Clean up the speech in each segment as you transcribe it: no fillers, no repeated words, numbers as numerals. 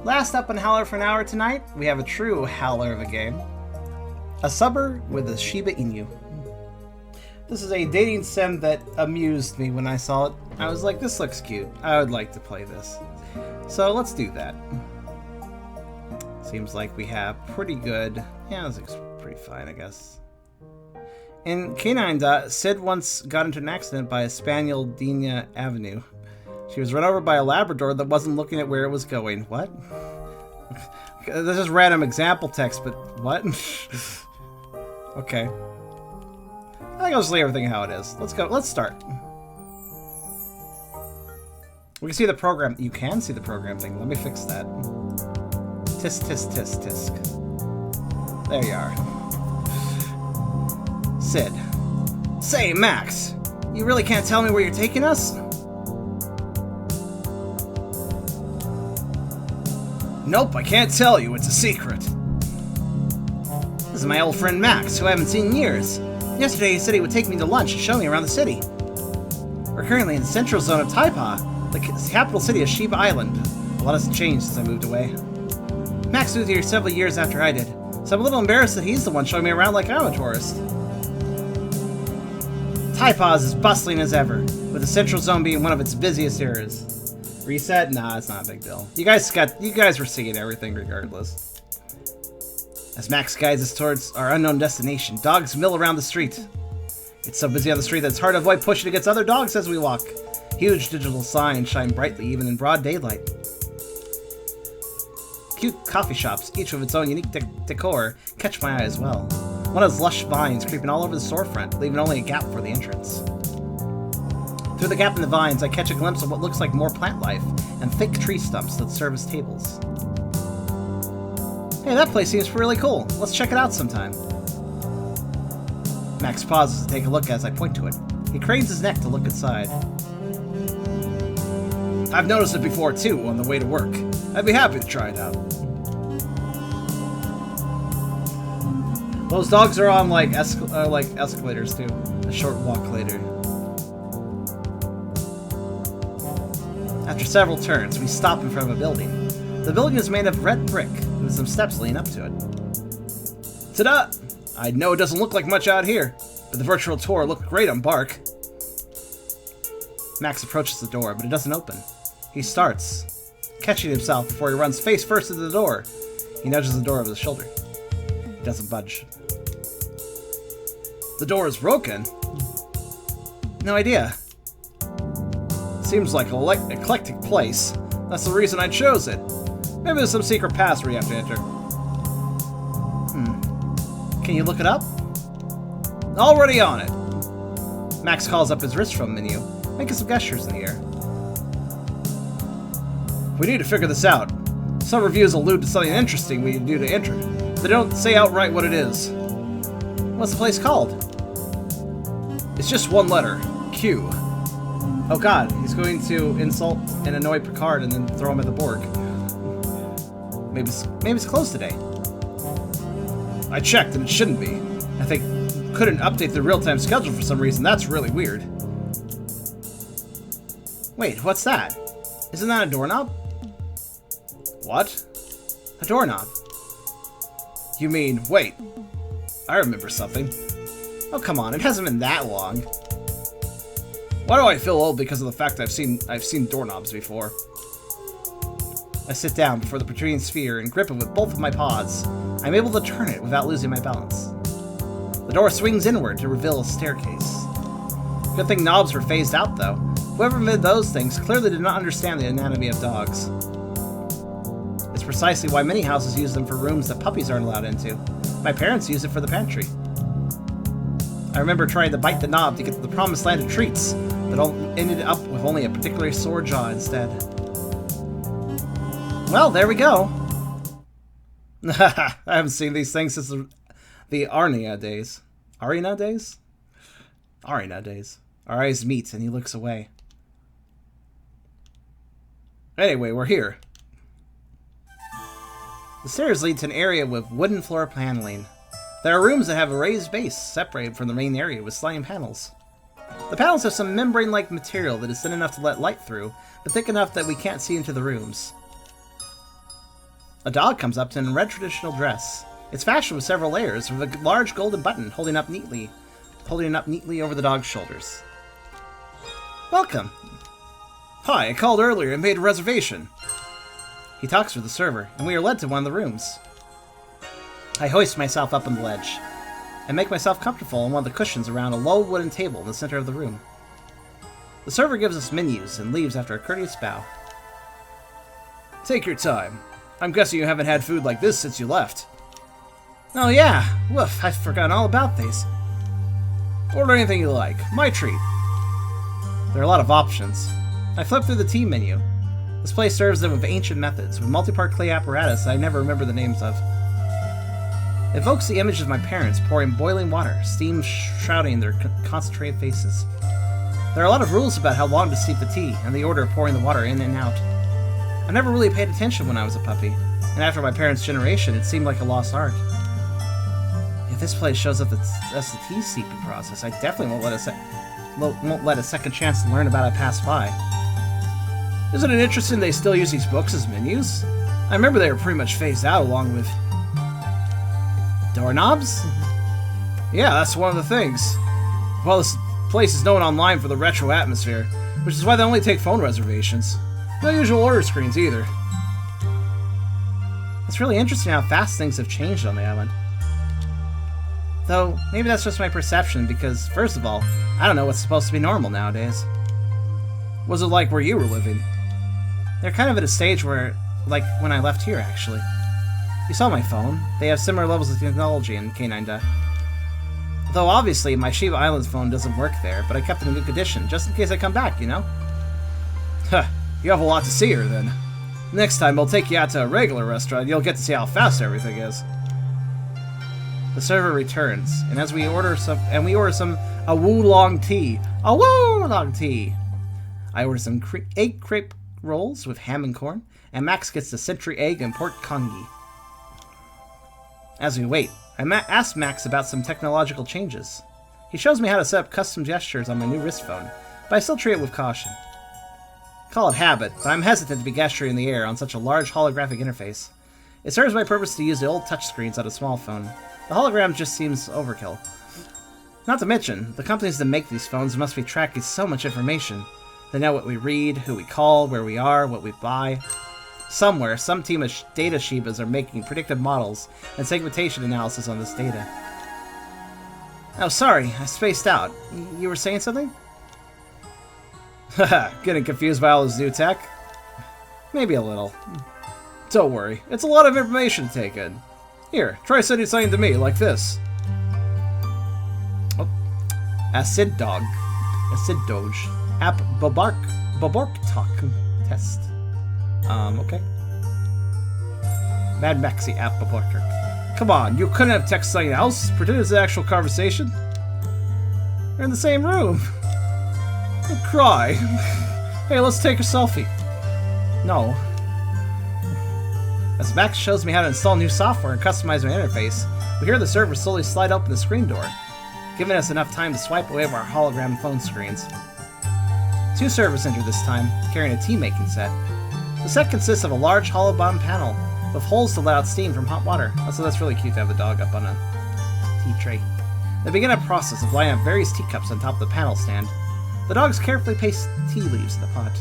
Last up on Howler for an hour tonight, we have a true Howler of a game. A suburb with a Shiba Inu. This is a dating sim that amused me when I saw it. I was like, this looks cute. I would like to play this. So let's do that. Seems like we have pretty good... Yeah, this looks pretty fine, I guess. In K9, Sid once got into an accident by a Spaniel Dina Avenue. She was run over by a Labrador that wasn't looking at where it was going. What? This is random example text, but what? Okay. I think I'll just leave everything how it is. Let's go. Let's start. We can see the program. You can see the program thing. Let me fix that. Tisk, tisk, tisk, tisk. There you are. Sid. Say, Max, you really can't tell me where you're taking us? Nope, I can't tell you. It's a secret. This is my old friend Max, who I haven't seen in years. Yesterday he said he would take me to lunch and show me around the city. We're currently in the central zone of Taipa, the capital city of Shiba Island. A lot has changed since I moved away. Max moved here several years after I did, so I'm a little embarrassed that he's the one showing me around like I'm a tourist. Taipa is as bustling as ever, with the central zone being one of its busiest areas. Reset? Nah, it's not a big deal. You guys were seeing everything regardless. As Max guides us towards our unknown destination, dogs mill around the street. It's so busy on the street that it's hard to avoid pushing against other dogs as we walk. Huge digital signs shine brightly even in broad daylight. Cute coffee shops, each with its own unique decor, catch my eye as well. One has lush vines creeping all over the storefront, leaving only a gap for the entrance. Through the gap in the vines, I catch a glimpse of what looks like more plant life and thick tree stumps that serve as tables. Hey, that place seems really cool. Let's check it out sometime. Max pauses to take a look as I point to it. He cranes his neck to look inside. I've noticed it before too, on the way to work. I'd be happy to try it out. Those dogs are on like escalators too. A short walk later. After several turns, we stop in front of a building. The building is made of red brick, with some steps leading up to it. Ta-da! I know it doesn't look like much out here, but the virtual tour looked great on Bark. Max approaches the door, but it doesn't open. He starts, catching himself before he runs face first into the door. He nudges the door over his shoulder. It doesn't budge. The door is broken? No idea. Seems like an eclectic place. That's the reason I chose it. Maybe there's some secret password you have to enter. Can you look it up? Already on it. Max calls up his wrist phone menu, making some gestures in the air. We need to figure this out. Some reviews allude to something interesting we need to do to enter. They don't say outright what it is. What's the place called? It's just one letter. Q. Oh god, he's going to insult and annoy Picard and then throw him at the Borg. Maybe it's closed today. I checked and it shouldn't be. I think couldn't update the real-time schedule for some reason. That's really weird. Wait, what's that? Isn't that a doorknob? What? A doorknob. You mean, wait. I remember something. Oh, come on, it hasn't been that long. Why do I feel old because of the fact that I've seen doorknobs before? I sit down before the protruding sphere and grip it with both of my paws. I'm able to turn it without losing my balance. The door swings inward to reveal a staircase. Good thing knobs were phased out, though. Whoever made those things clearly did not understand the anatomy of dogs. It's precisely why many houses use them for rooms that puppies aren't allowed into. My parents used it for the pantry. I remember trying to bite the knob to get to the promised land of treats, but ended up with only a particularly sore jaw instead. Well, there we go. I haven't seen these things since the Arnia days. Arena days? Arena days. Our eyes meet and he looks away. Anyway, we're here. The stairs lead to an area with wooden floor paneling. There are rooms that have a raised base separated from the main area with sliding panels. The panels have some membrane-like material that is thin enough to let light through, but thick enough that we can't see into the rooms. A dog comes up in a red traditional dress. It's fashioned with several layers, with a large golden button holding it up neatly over the dog's shoulders. Welcome. Hi, I called earlier and made a reservation. He talks with the server, and we are led to one of the rooms. I hoist myself up on the ledge, and make myself comfortable on one of the cushions around a low wooden table in the center of the room. The server gives us menus and leaves after a courteous bow. Take your time. I'm guessing you haven't had food like this since you left. Oh yeah, Woof, I've forgotten all about these. Order anything you like. My treat. There are a lot of options. I flip through the tea menu. This place serves them with ancient methods, with multi-part clay apparatus that I never remember the names of. It evokes the image of my parents pouring boiling water, steam shrouding their concentrated faces. There are a lot of rules about how long to steep the tea, and the order of pouring the water in and out. I never really paid attention when I was a puppy, and after my parents' generation, it seemed like a lost art. If this place shows up as the tea steeping process, I definitely won't let a second chance to learn about it pass by. Isn't it interesting they still use these books as menus? I remember they were pretty much phased out along with... doorknobs? Yeah, that's one of the things. Well, this place is known online for the retro atmosphere, which is why they only take phone reservations. No usual order screens either. It's really interesting how fast things have changed on the island. Though, maybe that's just my perception because, first of all, I don't know what's supposed to be normal nowadays. What was it like where you were living? They're kind of at a stage where, like when I left here, actually. You saw my phone. They have similar levels of technology in K9. Though obviously my Shiba Islands phone doesn't work there, but I kept it in good condition, just in case I come back, you know? Huh, you have a lot to see here then. Next time we'll take you out to a regular restaurant and you'll get to see how fast everything is. The server returns, and as we order some a Wulong tea. A Wulong tea! I order some egg crepe rolls with ham and corn, and Max gets the century egg and pork congee. As we wait, I ask Max about some technological changes. He shows me how to set up custom gestures on my new wrist phone, but I still treat it with caution. Call it habit, but I'm hesitant to be gesturing in the air on such a large holographic interface. It serves my purpose to use the old touchscreens on a small phone. The hologram just seems overkill. Not to mention, the companies that make these phones must be tracking so much information. They know what we read, who we call, where we are, what we buy. Somewhere, some team of data Shibas are making predictive models and segmentation analysis on this data. Oh, sorry, I spaced out. You were saying something? Haha, getting confused by all this new tech? Maybe a little. Don't worry, it's a lot of information to take in. Here, try sending something to me, like this. Oh. Acid Doge. App Babark Talk Test. Okay. Mad Maxi app Babark. Come on, you couldn't have texted something else? Pretend it's an actual conversation? We're in the same room. Don't cry. Hey, let's take a selfie. No. As Max shows me how to install new software and customize my interface, we hear the server slowly slide open the screen door, giving us enough time to swipe away our hologram phone screens. 2 servers enter this time, carrying a tea-making set. The set consists of a large hollow bottom panel, with holes to let out steam from hot water. Also, that's really cute to have the dog up on a tea tray. They begin a process of lining up various teacups on top of the panel stand. The dogs carefully place tea leaves in the pot.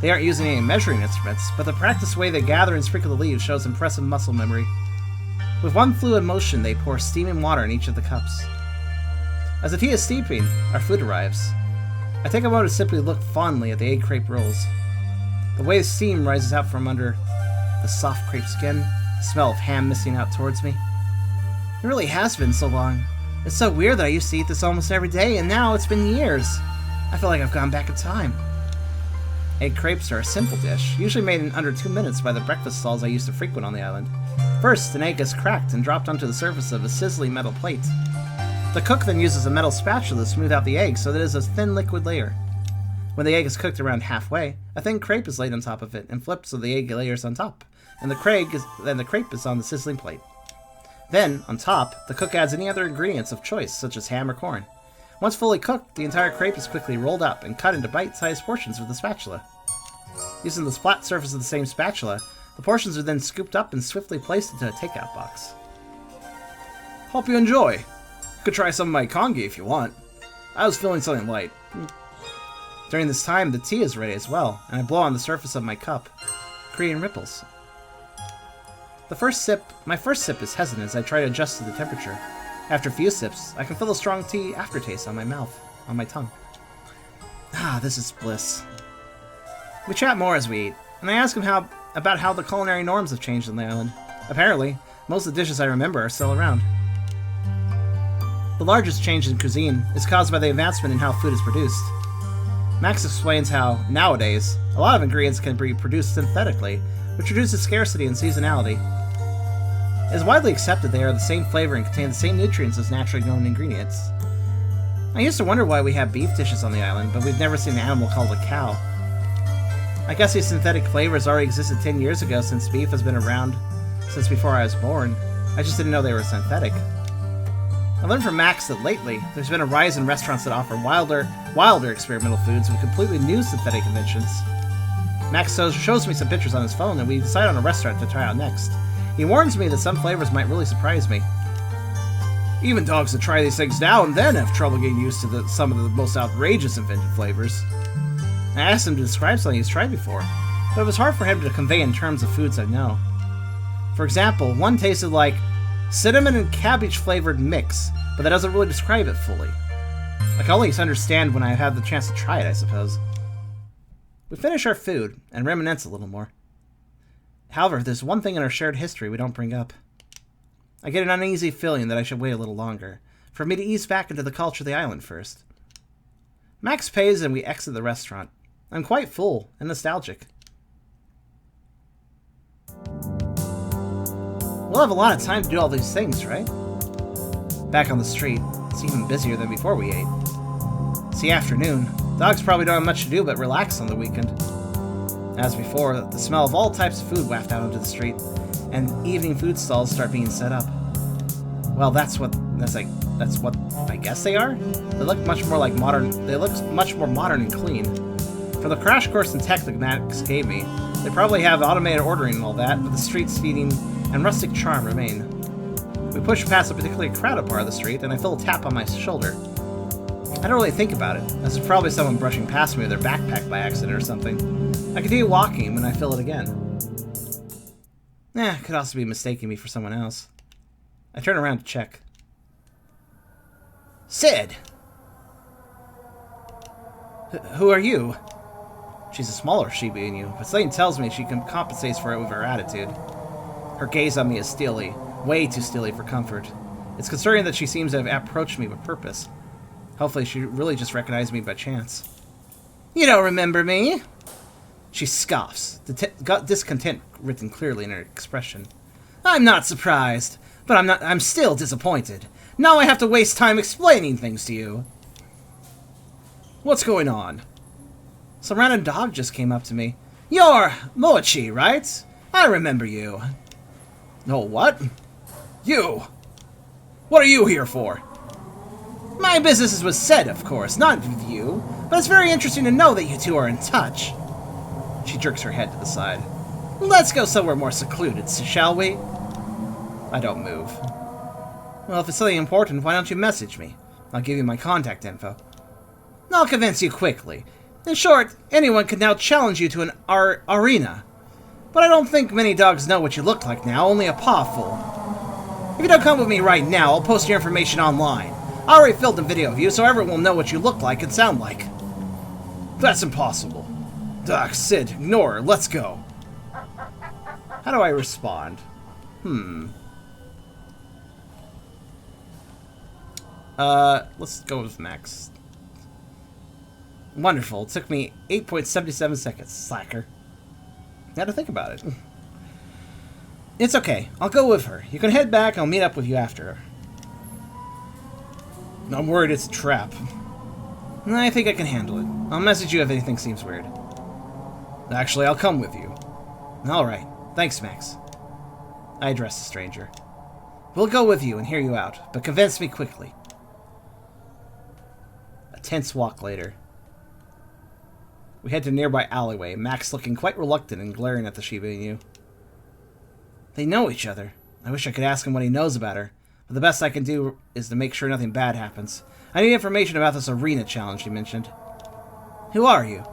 They aren't using any measuring instruments, but the practiced way they gather and sprinkle the leaves shows impressive muscle memory. With one fluid motion, they pour steaming water in each of the cups. As the tea is steeping, our food arrives. I take a moment to simply look fondly at the egg crepe rolls. The way the steam rises out from under the soft crepe skin, the smell of ham missing out towards me. It really has been so long. It's so weird that I used to eat this almost every day, and now it's been years. I feel like I've gone back in time. Egg crepes are a simple dish, usually made in under 2 minutes by the breakfast stalls I used to frequent on the island. First, an egg is cracked and dropped onto the surface of a sizzling metal plate. The cook then uses a metal spatula to smooth out the egg so that it is a thin liquid layer. When the egg is cooked around halfway, a thin crepe is laid on top of it and flipped so the egg layers on top, and the crepe is on the sizzling plate. Then, on top, the cook adds any other ingredients of choice, such as ham or corn. Once fully cooked, the entire crepe is quickly rolled up and cut into bite-sized portions with the spatula. Using the flat surface of the same spatula, The portions are then scooped up and swiftly placed into a takeout box. Hope you enjoy. You could try some of my congee if you want. I was feeling something light. During this time, the tea is ready as well, and I blow on the surface of my cup, creating ripples. My first sip is hesitant as I try to adjust to the temperature. After a few sips, I can feel the strong tea aftertaste on my tongue. Ah, this is bliss. We chat more as we eat, and I ask him about how the culinary norms have changed on the island. Apparently, most of the dishes I remember are still around. The largest change in cuisine is caused by the advancement in how food is produced. Max explains how, nowadays, a lot of ingredients can be produced synthetically, which reduces scarcity and seasonality. It is widely accepted they are the same flavor and contain the same nutrients as naturally grown ingredients. I used to wonder why we have beef dishes on the island, but we've never seen an animal called a cow. I guess these synthetic flavors already existed 10 years ago, since beef has been around since before I was born. I just didn't know they were synthetic. I learned from Max that lately, there's been a rise in restaurants that offer wilder experimental foods with completely new synthetic inventions. Max shows me some pictures on his phone, and we decide on a restaurant to try out next. He warns me that some flavors might really surprise me. Even dogs that try these things now and then have trouble getting used to some of the most outrageous invented flavors. I asked him to describe something he's tried before, but it was hard for him to convey in terms of foods I know. For example, one tasted like cinnamon and cabbage flavored mix, but that doesn't really describe it fully. I can only understand when I have the chance to try it, I suppose. We finish our food and reminisce a little more. However, there's one thing in our shared history we don't bring up. I get an uneasy feeling that I should wait a little longer, for me to ease back into the culture of the island first. Max pays and we exit the restaurant. I'm quite full and nostalgic. We'll have a lot of time to do all these things, right? Back on the street, it's even busier than before we ate. It's the afternoon. Dogs probably don't have much to do but relax on the weekend. As before, the smell of all types of food wafted out onto the street, and evening food stalls start being set up. Well, that's what I guess they are. They look much more modern and clean. For the crash course in tech that Max gave me, they probably have automated ordering and all that, but the street's feeding and rustic charm remain. We push past a particularly crowded part of the street, and I feel a tap on my shoulder. I don't really think about it, as it's probably someone brushing past me with their backpack by accident or something. I continue walking when I feel it again. Could also be mistaking me for someone else. I turn around to check. Sid! Who are you? She's a smaller Shiba Inu, but something tells me she compensates for it with her attitude. Her gaze on me is steely, way too steely for comfort. It's concerning that she seems to have approached me with purpose. Hopefully she really just recognized me by chance. You don't remember me? She scoffs, discontent written clearly in her expression. I'm not surprised, but I'm still disappointed. Now I have to waste time explaining things to you. What's going on? Some random dog just came up to me. You're Mochi, right? I remember you. Oh, what? You? What are you here for? My business is with Sid, of course, not with you, but it's very interesting to know that you two are in touch. She jerks her head to the side. Let's go somewhere more secluded, shall we? I don't move. Well, if it's something important, why don't you message me? I'll give you my contact info. I'll convince you quickly. In short, anyone could now challenge you to an arena. But I don't think many dogs know what you look like now, only a pawful. If you don't come with me right now, I'll post your information online. I already filmed a video of you, so everyone will know what you look like and sound like. That's impossible. Doc, Sid, ignore her. Let's go. How do I respond? Let's go with Max. Wonderful. It took me 8.77 seconds, slacker. Had to think about it. It's okay. I'll go with her. You can head back, and I'll meet up with you after her. I'm worried it's a trap. I think I can handle it. I'll message you if anything seems weird. Actually, I'll come with you. Alright. Thanks, Max. I address the stranger. We'll go with you and hear you out, but convince me quickly. A tense walk later. We head to a nearby alleyway, Max looking quite reluctant and glaring at the Shiba Inu. They know each other. I wish I could ask him what he knows about her, but the best I can do is to make sure nothing bad happens. I need information about this arena challenge you mentioned. Who are you?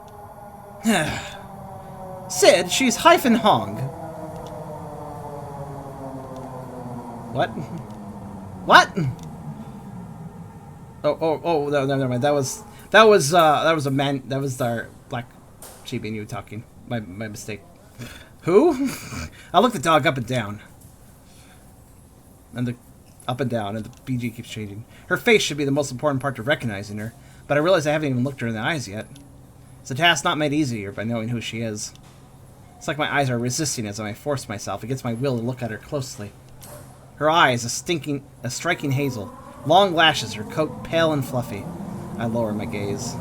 Sid, she's Hyphen Hong. What? What? Oh, no, never mind. That was our black Shiba Inu talking. My mistake. Who? I look the dog up and down. And the up and down, and the BG keeps changing. Her face should be the most important part to recognizing her, but I realize I haven't even looked her in the eyes yet. It's a task not made easier by knowing who she is. It's like my eyes are resisting as I force myself against my will to look at her closely. Her eyes, a striking hazel. Long lashes, her coat pale and fluffy. I lower my gaze.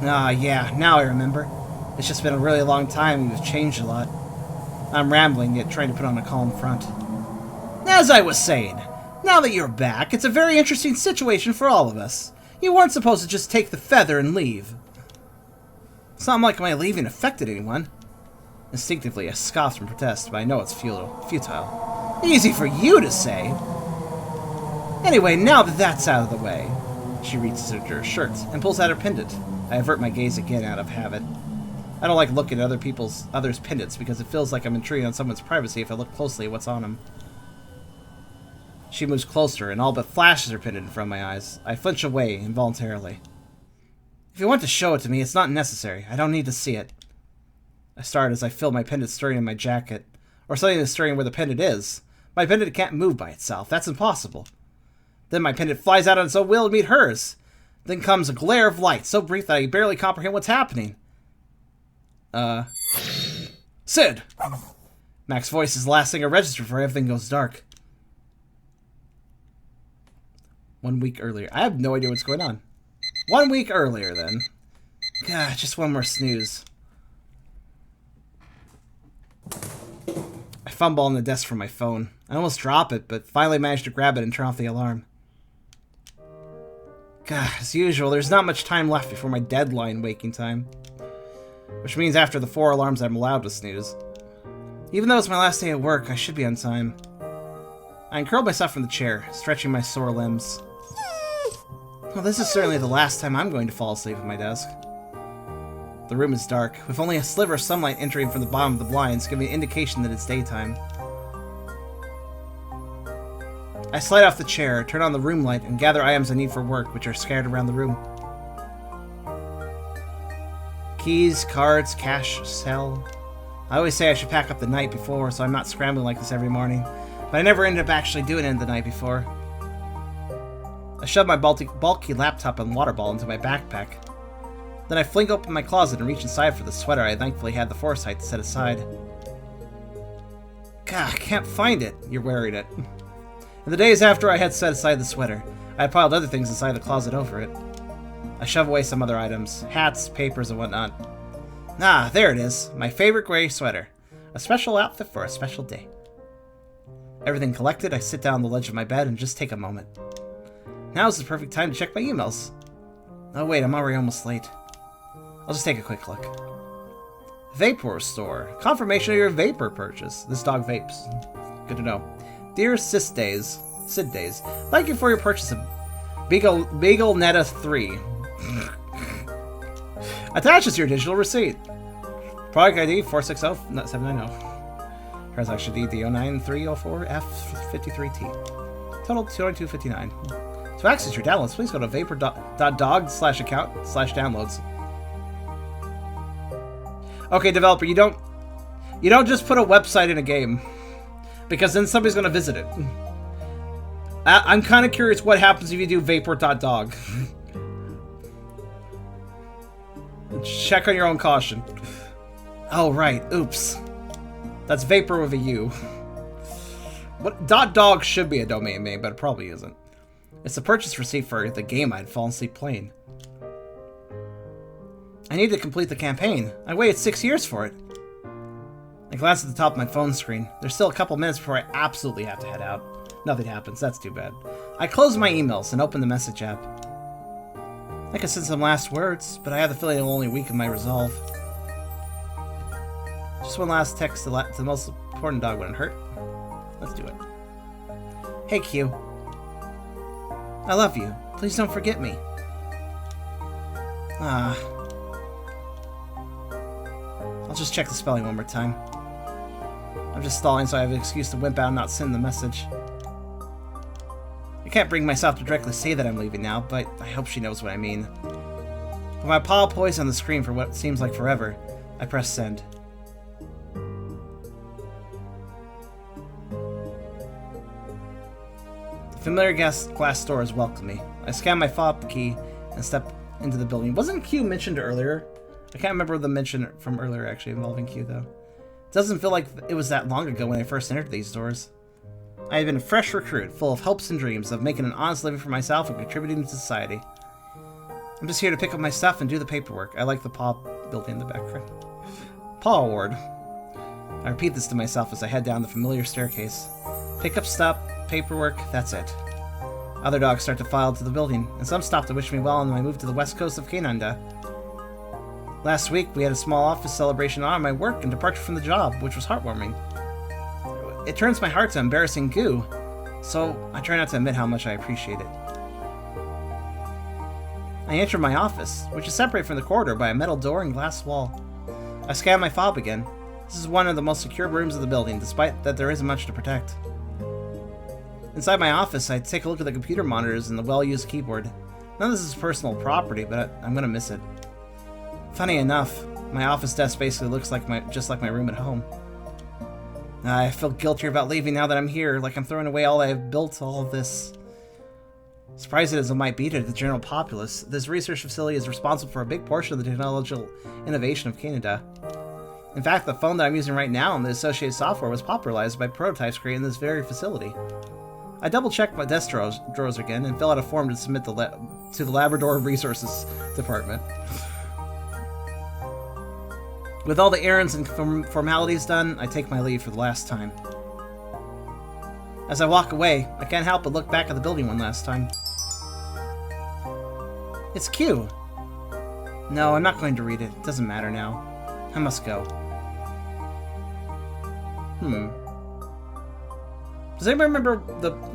Ah, yeah, now I remember. It's just been a really long time and you've changed a lot. I'm rambling, yet trying to put on a calm front. As I was saying, now that you're back, it's a very interesting situation for all of us. You weren't supposed to just take the feather and leave. It's not like my leaving affected anyone. Instinctively, I scoffed in protest, but I know it's futile. Easy for you to say. Anyway, now that that's out of the way, she reaches into her shirt and pulls out her pendant. I avert my gaze again out of habit. I don't like looking at others' pendants because it feels like I'm intruding on someone's privacy if I look closely at what's on them. She moves closer and all but flashes her pendant in front of my eyes. I flinch away involuntarily. If you want to show it to me, it's not necessary. I don't need to see it. I start as I feel my pendant stirring in my jacket, or something is stirring where the pendant is. My pendant can't move by itself. That's impossible. Then my pendant flies out on its own will to meet hers. Then comes a glare of light, so brief that I barely comprehend what's happening. Sid! Mac's voice is the last thing I register before everything goes dark. 1 week earlier. I have no idea what's going on. 1 week earlier, then. God, just one more snooze. I fumble on the desk for my phone. I almost drop it, but finally manage to grab it and turn off the alarm. God, as usual, there's not much time left before my deadline waking time. Which means after the 4 alarms I'm allowed to snooze. Even though it's my last day at work, I should be on time. I uncurl myself from the chair, stretching my sore limbs. Well, this is certainly the last time I'm going to fall asleep at my desk. The room is dark, with only a sliver of sunlight entering from the bottom of the blinds, giving an indication that it's daytime. I slide off the chair, turn on the room light, and gather items I need for work, which are scattered around the room. Keys, cards, cash, cell. I always say I should pack up the night before, so I'm not scrambling like this every morning, but I never ended up actually doing it the night before. I shove my bulky laptop and water bottle into my backpack. Then I fling open my closet and reach inside for the sweater I thankfully had the foresight to set aside. God, I can't find it. You're wearing it. In the days after I had set aside the sweater, I had piled other things inside the closet over it. I shove away some other items, hats, papers, and whatnot. Ah, there it is. My favorite gray sweater. A special outfit for a special day. Everything collected, I sit down on the ledge of my bed and just take a moment. Now's the perfect time to check my emails. Oh wait, I'm already almost late. I'll just take a quick look. Vapor Store. Confirmation of your vapor purchase. This dog vapes. Good to know. Dear Sid Days, thank you for your purchase of Beagle Netta 3. Attaches your digital receipt. Product ID 460790. Transaction ID D09304F53T. Total 292.59. To access your downloads, please go to vapor.dog/account/downloads. Okay, developer, you don't just put a website in a game, because then somebody's gonna visit it. I'm kind of curious what happens if you do vapor.dog. Check on your own caution. Oh right, oops. That's vapor with a U. What .dog should be a domain name, but it probably isn't. It's the purchase receipt for the game I'd fallen asleep playing. I need to complete the campaign. I waited 6 years for it. I glance at the top of my phone screen. There's still a couple minutes before I absolutely have to head out. Nothing happens, that's too bad. I close my emails and open the message app. I could send some last words, but I have the feeling it'll only weaken my resolve. Just one last text to the most important dog wouldn't hurt. Let's do it. Hey, Q. I love you. Please don't forget me. I'll just check the spelling one more time. I'm just stalling so I have an excuse to wimp out and not send the message. I can't bring myself to directly say that I'm leaving now, but I hope she knows what I mean. With my paw poised on the screen for what seems like forever, I press send. The familiar glass doors welcome me. I scan my fob key and step into the building. Wasn't Q mentioned earlier? I can't remember the mention from earlier actually involving Q though. It doesn't feel like it was that long ago when I first entered these doors. I have been a fresh recruit, full of hopes and dreams of making an honest living for myself and contributing to society. I'm just here to pick up my stuff and do the paperwork. I like the paw building in the background. Paw award. I repeat this to myself as I head down the familiar staircase. Pick up stuff, paperwork, that's it. Other dogs start to file to the building, and some stop to wish me well on my move to the west coast of Canada. Last week, we had a small office celebration on my work and departure from the job, which was heartwarming. It turns my heart to embarrassing goo, so I try not to admit how much I appreciate it. I enter my office, which is separated from the corridor by a metal door and glass wall. I scan my fob again. This is one of the most secure rooms of the building, despite that there isn't much to protect. Inside my office, I take a look at the computer monitors and the well-used keyboard. None of this is personal property, but I'm gonna miss it. Funny enough, my office desk basically looks like just like my room at home. I feel guilty about leaving now that I'm here, like I'm throwing away all I have built, all of this. Surprising as it might be to the general populace, this research facility is responsible for a big portion of the technological innovation of Canada. In fact, the phone that I'm using right now and the associated software was popularized by prototypes created in this very facility. I double-checked my desk drawers again and fill out a form to submit to the Labrador Resources Department. With all the errands and formalities done, I take my leave for the last time. As I walk away, I can't help but look back at the building one last time. It's Q. No, I'm not going to read it. It doesn't matter now. I must go. Does anybody remember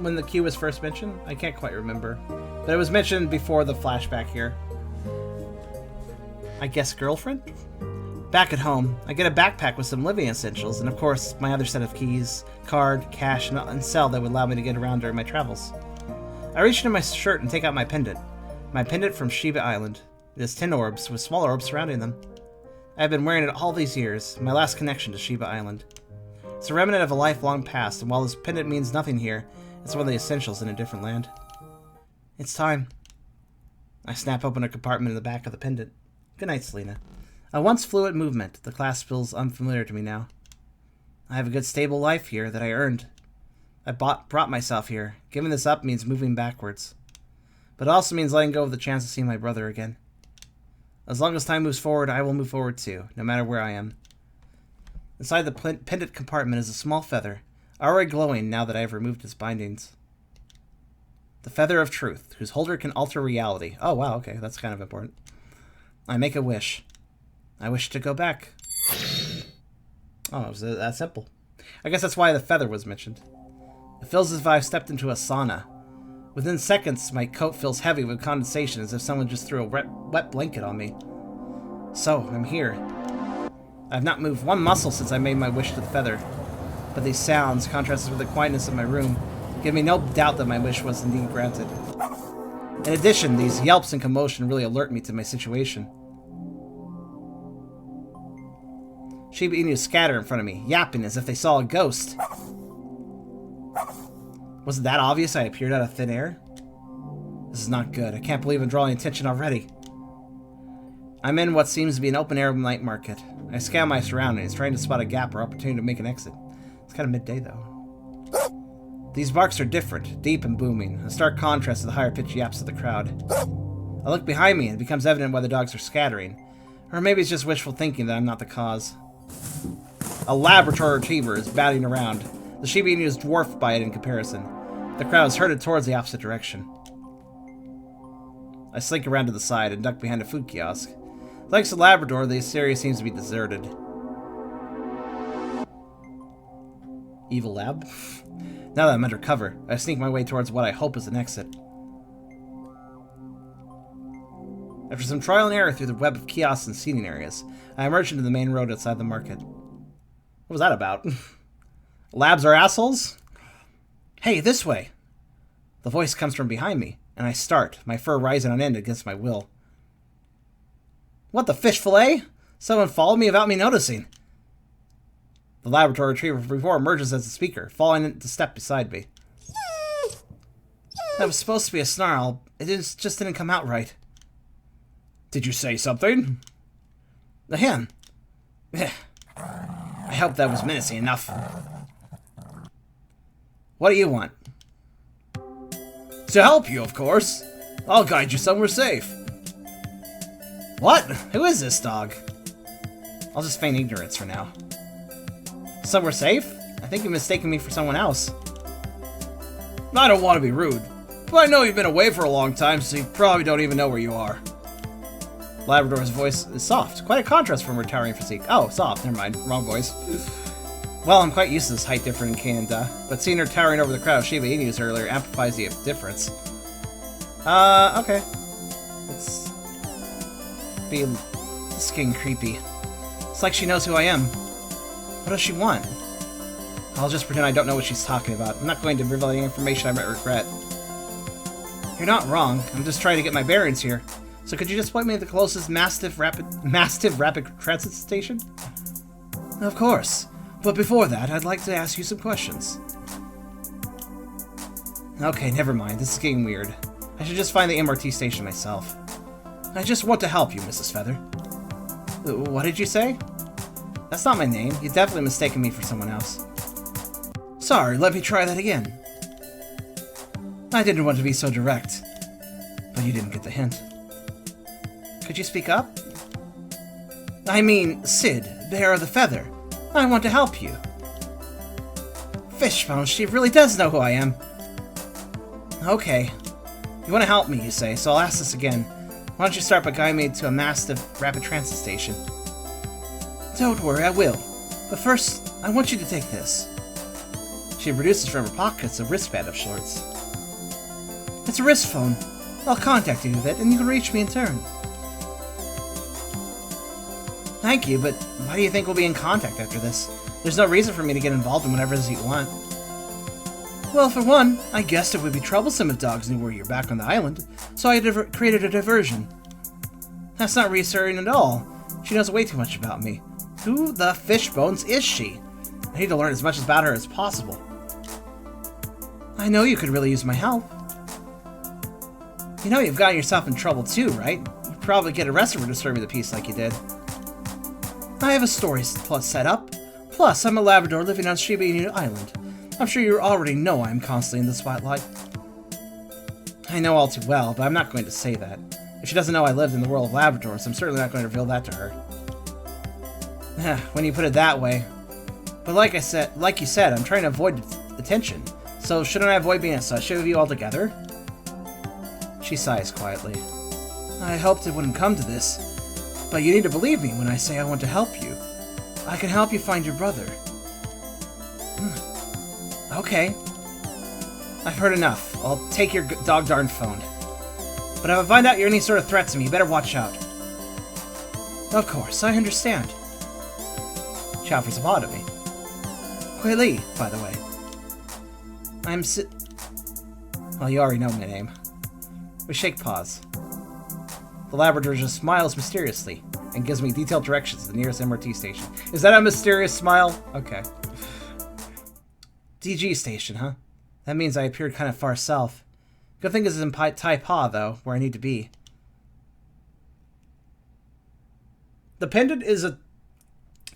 when the Q was first mentioned? I can't quite remember. But it was mentioned before the flashback here. I guess girlfriend? Back at home, I get a backpack with some living essentials, and of course, my other set of keys, card, cash, and cell that would allow me to get around during my travels. I reach into my shirt and take out my pendant. My pendant from Shiba Island. It has 10 orbs, with smaller orbs surrounding them. I have been wearing it all these years, my last connection to Shiba Island. It's a remnant of a lifelong past, and while this pendant means nothing here, it's one of the essentials in a different land. It's time. I snap open a compartment in the back of the pendant. Good night, Selena. A once fluid movement, the clasp feels unfamiliar to me now. I have a good stable life here that I earned. I brought myself here. Giving this up means moving backwards. But it also means letting go of the chance to see my brother again. As long as time moves forward, I will move forward too, no matter where I am. Inside the pendant compartment is a small feather, already glowing now that I have removed its bindings. The Feather of Truth, whose holder can alter reality. Oh wow, okay, that's kind of important. I make a wish. I wish to go back. Oh, it was that simple. I guess that's why the feather was mentioned. It feels as if I've stepped into a sauna. Within seconds, my coat feels heavy with condensation, as if someone just threw a wet blanket on me. So, I'm here. I've not moved one muscle since I made my wish to the feather. But these sounds, contrasted with the quietness of my room, give me no doubt that my wish was indeed granted. In addition, these yelps and commotion really alert me to my situation. Shiba Inu scatter in front of me, yapping as if they saw a ghost. Was it that obvious I appeared out of thin air? This is not good. I can't believe I'm drawing attention already. I'm in what seems to be an open-air night market. I scan my surroundings, trying to spot a gap or opportunity to make an exit. It's kind of midday, though. These barks are different, deep and booming, a stark contrast to the higher-pitched yaps of the crowd. I look behind me, and it becomes evident why the dogs are scattering. Or maybe it's just wishful thinking that I'm not the cause. A Labrador retriever is batting around. The Shiba Inu is dwarfed by it in comparison. The crowd is herded towards the opposite direction. I slink around to the side and duck behind a food kiosk. Thanks to Labrador, this area seems to be deserted. Evil lab. Now that I'm under cover, I sneak my way towards what I hope is an exit. After some trial and error through the web of kiosks and seating areas, I emerged into the main road outside the market. What was that about? Labs are assholes? Hey, this way! The voice comes from behind me, and I start, my fur rising on end against my will. What the fish fillet? Someone followed me without me noticing. The laboratory retriever before emerges as a speaker, falling into step beside me. That was supposed to be a snarl. It just didn't come out right. Did you say something? Ahem. I hope that was menacing enough. What do you want? To help you, of course. I'll guide you somewhere safe. What? Who is this dog? I'll just feign ignorance for now. Somewhere safe? I think you're mistaking me for someone else. I don't want to be rude, but I know you've been away for a long time, so you probably don't even know where you are. Labrador's voice is soft, quite a contrast from her towering physique. Oh, soft, never mind, wrong voice. Well, I'm quite used to this height difference in Canada, but seeing her towering over the crowd of Shiba Inus earlier amplifies the difference. Okay. Let's be... This is getting creepy. It's like she knows who I am. What does she want? I'll just pretend I don't know what she's talking about. I'm not going to reveal any information I might regret. You're not wrong. I'm just trying to get my bearings here. So could you just point me to the closest massive rapid transit station? Of course. But before that, I'd like to ask you some questions. Okay, never mind. This is getting weird. I should just find the MRT station myself. I just want to help you, Mrs. Feather. What did you say? That's not my name. You've definitely mistaken me for someone else. Sorry, let me try that again. I didn't want to be so direct, but you didn't get the hint. Could you speak up? I mean, Sid, bearer of the feather. I want to help you. Fishbone, she really does know who I am. Okay. You want to help me, you say, so I'll ask this again. Why don't you start by guiding me to a massive rapid transit station? Don't worry, I will. But first, I want you to take this. She produces from her pockets a wristband of sorts. It's a wrist phone. I'll contact you with it, and you can reach me in turn. Thank you, but why do you think we'll be in contact after this? There's no reason for me to get involved in whatever it is you want. Well, for one, I guessed it would be troublesome if dogs knew where you're back on the island, so I created a diversion. That's not reassuring at all. She knows way too much about me. Who the fishbones is she? I need to learn as much about her as possible. I know you could really use my help. You know you've gotten yourself in trouble too, right? You'd probably get arrested for disturbing the peace like you did. I have a story set up. Plus, I'm a Labrador living on Shiba Inu Island. I'm sure you already know I'm constantly in the spotlight. I know all too well, but I'm not going to say that. If she doesn't know I lived in the world of Labradors, I'm certainly not going to reveal that to her. When you put it that way. But like you said, I'm trying to avoid attention. So shouldn't I avoid being a such of you altogether? She sighs quietly. I hoped it wouldn't come to this. But you need to believe me when I say I want to help you. I can help you find your brother. Okay. I've heard enough. I'll take your dog-darn phone. But if I find out you're any sort of threat to me, you better watch out. Of course, I understand. She offers a paw to me. Hui Li, by the way. I'm Well, you already know my name. We shake paws. The Labrador just smiles mysteriously and gives me detailed directions to the nearest MRT station. Is that a mysterious smile? Okay. DG station, huh? That means I appeared kind of far south. Good thing is in Tai Pa, though, where I need to be. The pendant is a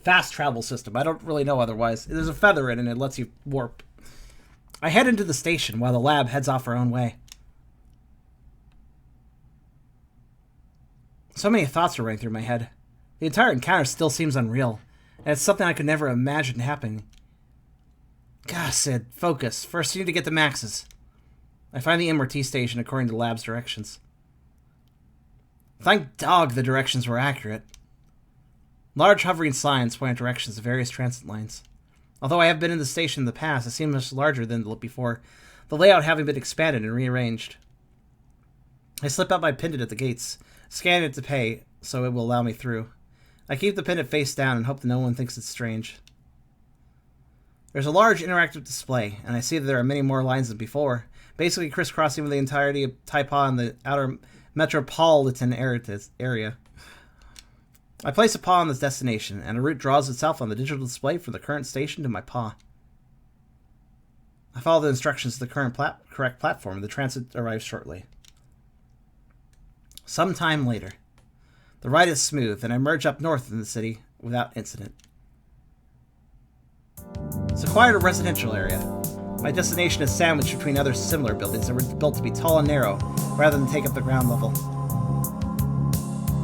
fast travel system. I don't really know otherwise. There's a feather in it and it lets you warp. I head into the station while the lab heads off her own way. So many thoughts are running through my head. The entire encounter still seems unreal, and it's something I could never imagine happening. Gosh, Sid, focus. First, you need to get the Maxes. I find the MRT station according to the lab's directions. Thank dog the directions were accurate. Large hovering signs point in directions to various transit lines. Although I have been in the station in the past, it seems much larger than before, the layout having been expanded and rearranged. I slip out my pendant at the gates, scan it to pay, so it will allow me through. I keep the pendant face down and hope that no one thinks it's strange. There's a large interactive display, and I see that there are many more lines than before, basically crisscrossing with the entirety of Taipa and the outer metropolitan area. I place a paw on this destination, and a route draws itself on the digital display from the current station to my paw. I follow the instructions to the correct platform, and the transit arrives shortly. Some time later. The ride is smooth, and I merge up north in the city without incident. It's a quieter residential area. My destination is sandwiched between other similar buildings that were built to be tall and narrow, rather than take up the ground level.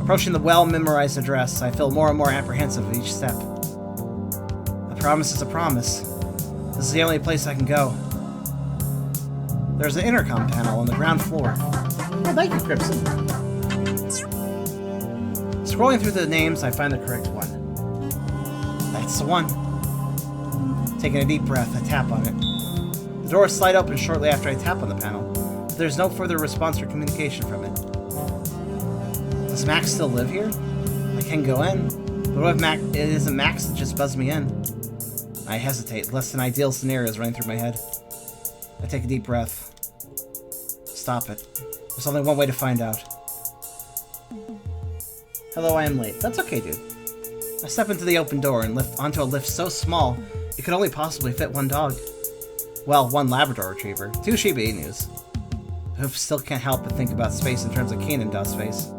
Approaching the well-memorized address, I feel more and more apprehensive with each step. A promise is a promise. This is the only place I can go. There's an intercom panel on the ground floor. Oh, thank you, Crimson. Scrolling through the names, I find the correct one. That's the one. Taking a deep breath, I tap on it. The doors slide open shortly after I tap on the panel, but there's no further response or communication from it. Does Max still live here? I can go in, but what if it isn't Max that just buzzed me in? I hesitate, less than ideal scenarios running through my head. I take a deep breath. Stop it. There's only one way to find out. Hello, I am late. That's okay, dude. I step into the open door and lift onto a lift so small it could only possibly fit one dog. Well, one Labrador Retriever, 2 Shiba Inus. Woof still can't help but think about space in terms of Kanan does space.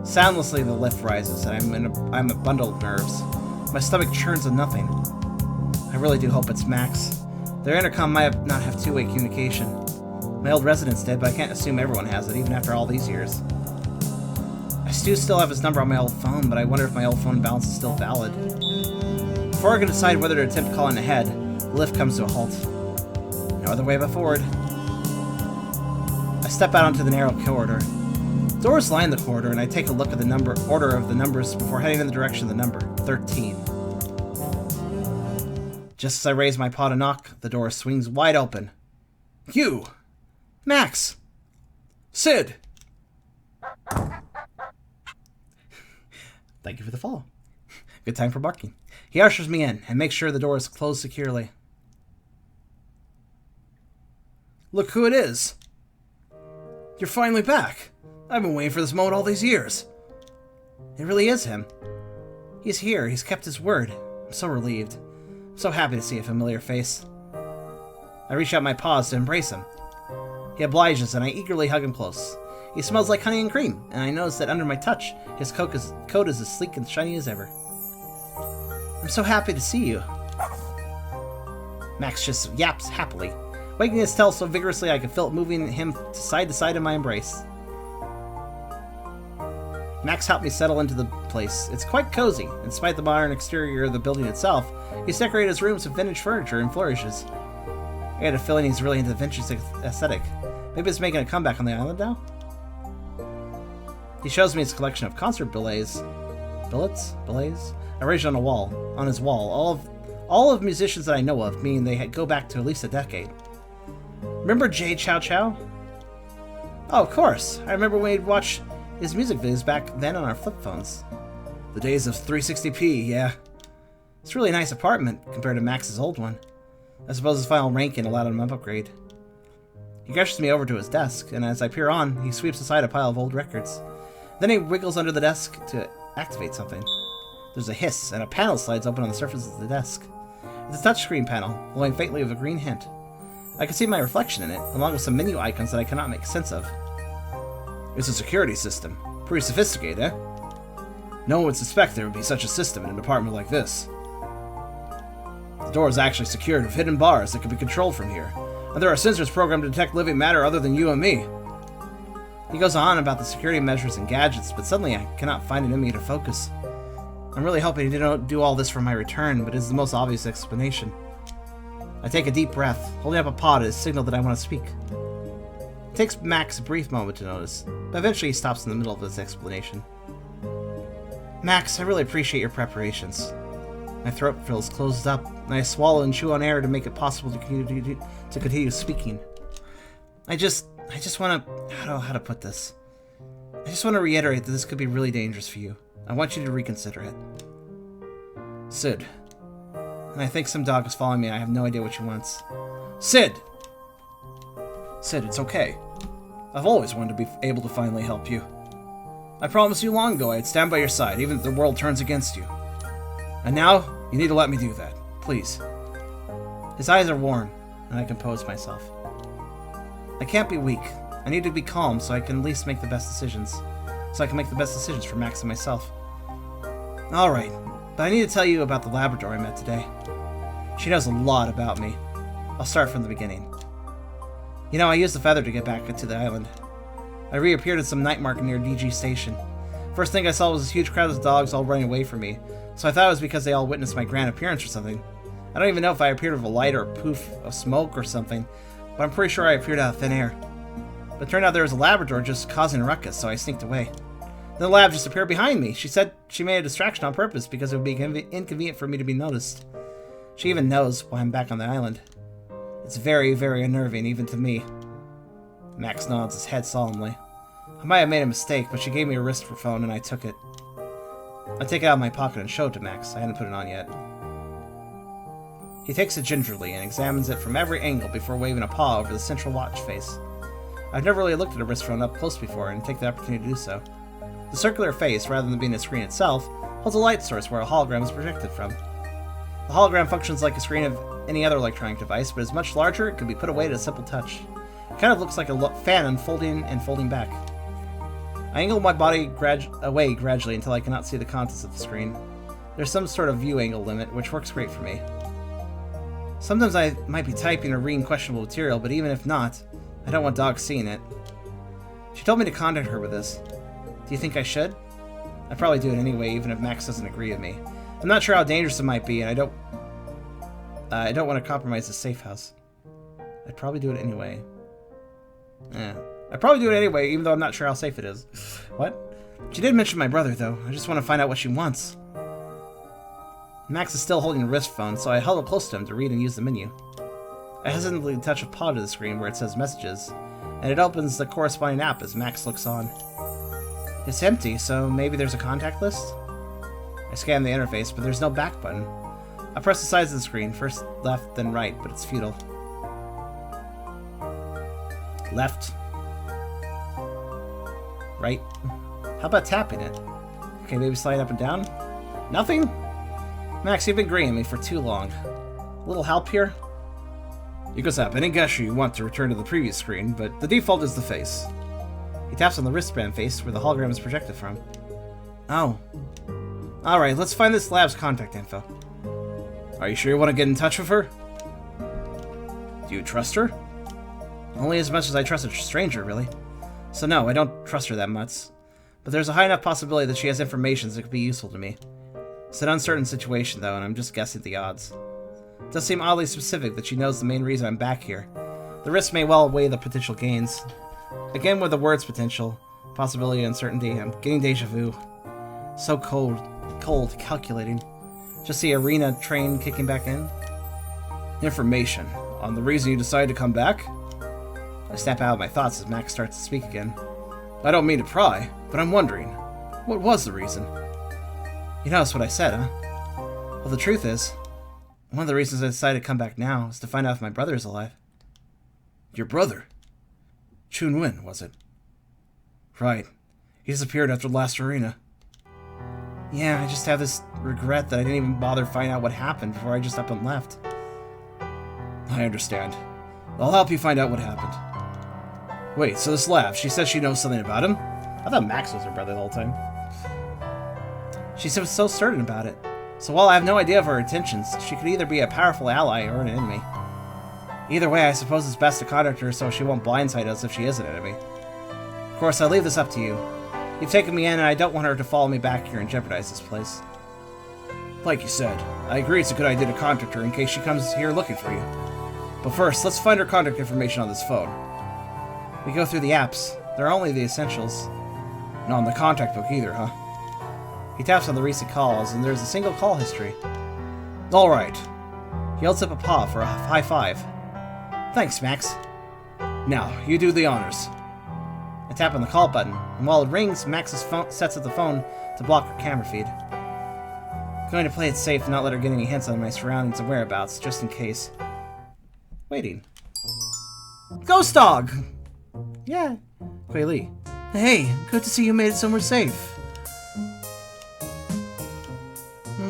Soundlessly, the lift rises, and I'm a bundle of nerves. My stomach churns of nothing. I really do hope it's Max. Their intercom might not have two-way communication. My old residence did, but I can't assume everyone has it, even after all these years. I do still have his number on my old phone, but I wonder if my old phone balance is still valid. Before I can decide whether to attempt calling ahead, the lift comes to a halt. No other way but forward. I step out onto the narrow corridor. Doors line the corridor, and I take a look at the order of the numbers before heading in the direction of the number, 13. Just as I raise my paw to knock, the door swings wide open. You! Max! Sid! Thank you for the follow. Good time for barking. He ushers me in and makes sure the door is closed securely. Look who it is! You're finally back! I've been waiting for this moment all these years. It really is him. He's here. He's kept his word. I'm so relieved. I'm so happy to see a familiar face. I reach out my paws to embrace him. He obliges, and I eagerly hug him close. He smells like honey and cream, and I notice that under my touch, his coat is as sleek and shiny as ever. I'm so happy to see you. Max just yaps happily, wagging his tail so vigorously I can feel it moving him side to side in my embrace. Max helped me settle into the place. It's quite cozy. Despite the modern exterior of the building itself, he's decorated his rooms with vintage furniture and flourishes. I had a feeling he's really into the vintage aesthetic. Maybe it's making a comeback on the island now? He shows me his collection of concert billets, arranged on his wall. All of musicians that I know of, meaning they go back to at least a decade. Remember Jay Chow Chow? Oh, of course. I remember when we'd watch his music videos back then on our flip phones. The days of 360p, yeah. It's a really nice apartment compared to Max's old one. I suppose his final ranking allowed him an upgrade. He gestures me over to his desk, and as I peer on, he sweeps aside a pile of old records. Then he wiggles under the desk to activate something. There's a hiss, and a panel slides open on the surface of the desk. It's a touchscreen panel, glowing faintly with a green hint. I can see my reflection in it, along with some menu icons that I cannot make sense of. It's a security system. Pretty sophisticated, eh? No one would suspect there would be such a system in an apartment like this. The door is actually secured with hidden bars that can be controlled from here, and there are sensors programmed to detect living matter other than you and me. He goes on about the security measures and gadgets, but suddenly I cannot find it in me to focus. I'm really hoping he didn't do all this for my return, but it is the most obvious explanation. I take a deep breath, holding up a paw to signal that I want to speak. It takes Max a brief moment to notice, but eventually he stops in the middle of his explanation. Max, I really appreciate your preparations. My throat feels closed up, and I swallow and chew on air to make it possible to continue speaking. I just want to... How to put this? I just want to reiterate that this could be really dangerous for you. I want you to reconsider it. Sid. And I think some dog is following me and I have no idea what she wants. Sid! Sid, it's okay. I've always wanted to be able to finally help you. I promised you long ago I'd stand by your side, even if the world turns against you. And now, you need to let me do that. Please. His eyes are warm, and I compose myself. I can't be weak. I need to be calm so I can at least make the best decisions. So I can make the best decisions for Max and myself. Alright, but I need to tell you about the Labrador I met today. She knows a lot about me. I'll start from the beginning. You know, I used the feather to get back to the island. I reappeared at some night market near DG Station. First thing I saw was this huge crowd of dogs all running away from me, so I thought it was because they all witnessed my grand appearance or something. I don't even know if I appeared with a light or a poof of smoke or something, but I'm pretty sure I appeared out of thin air. But it turned out there was a Labrador just causing a ruckus, so I sneaked away. Then the lab just appeared behind me. She said she made a distraction on purpose because it would be inconvenient for me to be noticed. She even knows why I'm back on the island. It's very, very unnerving, even to me. Max nods his head solemnly. I might have made a mistake, but she gave me a wrist phone and I took it. I take it out of my pocket and show it to Max. I hadn't put it on yet. He takes it gingerly and examines it from every angle before waving a paw over the central watch face. I've never really looked at a wrist phone up close before and take the opportunity to do so. The circular face, rather than being a screen itself, holds a light source where a hologram is projected from. The hologram functions like a screen of any other electronic device, but is much larger. It can be put away at a simple touch. It kind of looks like a fan unfolding and folding back. I angle my body away gradually until I cannot see the contents of the screen. There's some sort of view angle limit, which works great for me. Sometimes I might be typing or reading questionable material, but even if not, I don't want dogs seeing it. She told me to contact her with this. Do you think I should? I'd probably do it anyway, even if Max doesn't agree with me. I'm not sure how dangerous it might be, and I don't want to compromise the safe house. I'd probably do it anyway. I'd probably do it anyway, even though I'm not sure how safe it is. What? She did mention my brother, though. I just want to find out what she wants. Max is still holding a wrist phone, so I held it close to him to read and use the menu. I hesitantly touch a paw to the screen where it says Messages, and it opens the corresponding app as Max looks on. It's empty, so maybe there's a contact list? I scan the interface, but there's no back button. I press the sides of the screen, first left, then right, but it's futile. Left. Right. How about tapping it? Okay, maybe slide up and down? Nothing? Max, you've been grilling me for too long. A little help here? You can tap any gesture you want to return to the previous screen, but the default is the face. He taps on the wristband face where the hologram is projected from. Oh. Alright, let's find this lab's contact info. Are you sure you want to get in touch with her? Do you trust her? Only as much as I trust a stranger, really. So no, I don't trust her that much. But there's a high enough possibility that she has information that could be useful to me. It's an uncertain situation, though, and I'm just guessing at the odds. It does seem oddly specific that she knows the main reason I'm back here. The risk may well outweigh the potential gains. Again, with the words potential, possibility, uncertainty, I'm getting deja vu. So cold, calculating. Just the arena train kicking back in. Information on the reason you decided to come back? I snap out of my thoughts as Max starts to speak again. I don't mean to pry, but I'm wondering, what was the reason? You notice what I said, huh? Well, the truth is, one of the reasons I decided to come back now is to find out if my brother is alive. Your brother? Chun-Win, was it? Right. He disappeared after the last arena. Yeah, I just have this regret that I didn't even bother finding out what happened before I just up and left. I understand. I'll help you find out what happened. Wait, so this lab, she says she knows something about him? I thought Max was her brother the whole time. She was so certain about it. So while I have no idea of her intentions, she could either be a powerful ally or an enemy. Either way, I suppose it's best to contact her so she won't blindside us if she is an enemy. Of course, I'll leave this up to you. You've taken me in, and I don't want her to follow me back here and jeopardize this place. Like you said, I agree it's a good idea to contact her in case she comes here looking for you. But first, let's find her contact information on this phone. We go through the apps. They're only the essentials. Not in the contact book either, huh? He taps on the recent calls, and there's a single call history. Alright. He holds up a paw for a high five. Thanks, Max. Now, you do the honors. I tap on the call button, and while it rings, Max's phone sets up the phone to block her camera feed. I'm going to play it safe and not let her get any hints on my surroundings and whereabouts, just in case. Waiting. Ghost Dog! Yeah. Kuei Li. Hey, good to see you made it somewhere safe.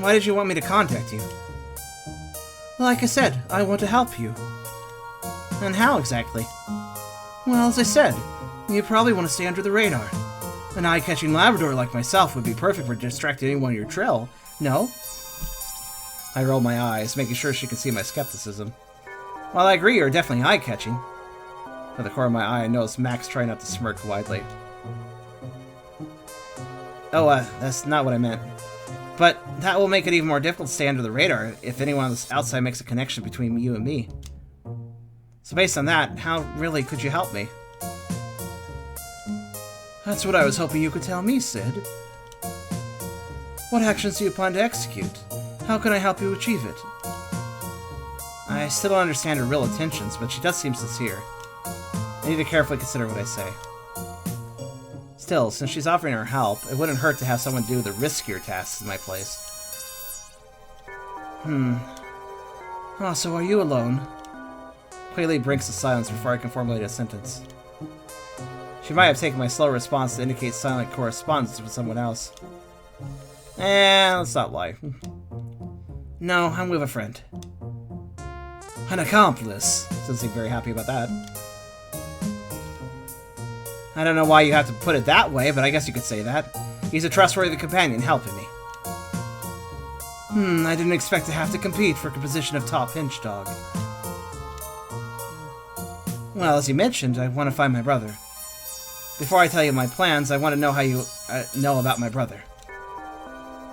Why did you want me to contact you? Like I said, I want to help you. And how exactly? Well, as I said, you probably want to stay under the radar. An eye-catching Labrador like myself would be perfect for distracting anyone on your trail, no? I roll my eyes, making sure she can see my skepticism. While I agree you're definitely eye-catching. At the corner of my eye, I notice Max trying not to smirk widely. Oh, that's not what I meant. But that will make it even more difficult to stay under the radar if anyone on the outside makes a connection between you and me. So based on that, how really could you help me? That's what I was hoping you could tell me, Sid. What actions do you plan to execute? How can I help you achieve it? I still don't understand her real intentions, but she does seem sincere. I need to carefully consider what I say. Still, since she's offering her help, it wouldn't hurt to have someone do the riskier tasks in my place. Oh, so are you alone? Kuei Li breaks the silence before I can formulate a sentence. She might have taken my slow response to indicate silent correspondence with someone else. Let's not lie. No, I'm with a friend. An accomplice. Doesn't seem very happy about that. I don't know why you have to put it that way, but I guess you could say that. He's a trustworthy companion helping me. I didn't expect to have to compete for a position of top pinch dog. Well, as you mentioned, I want to find my brother. Before I tell you my plans, I want to know how you know about my brother.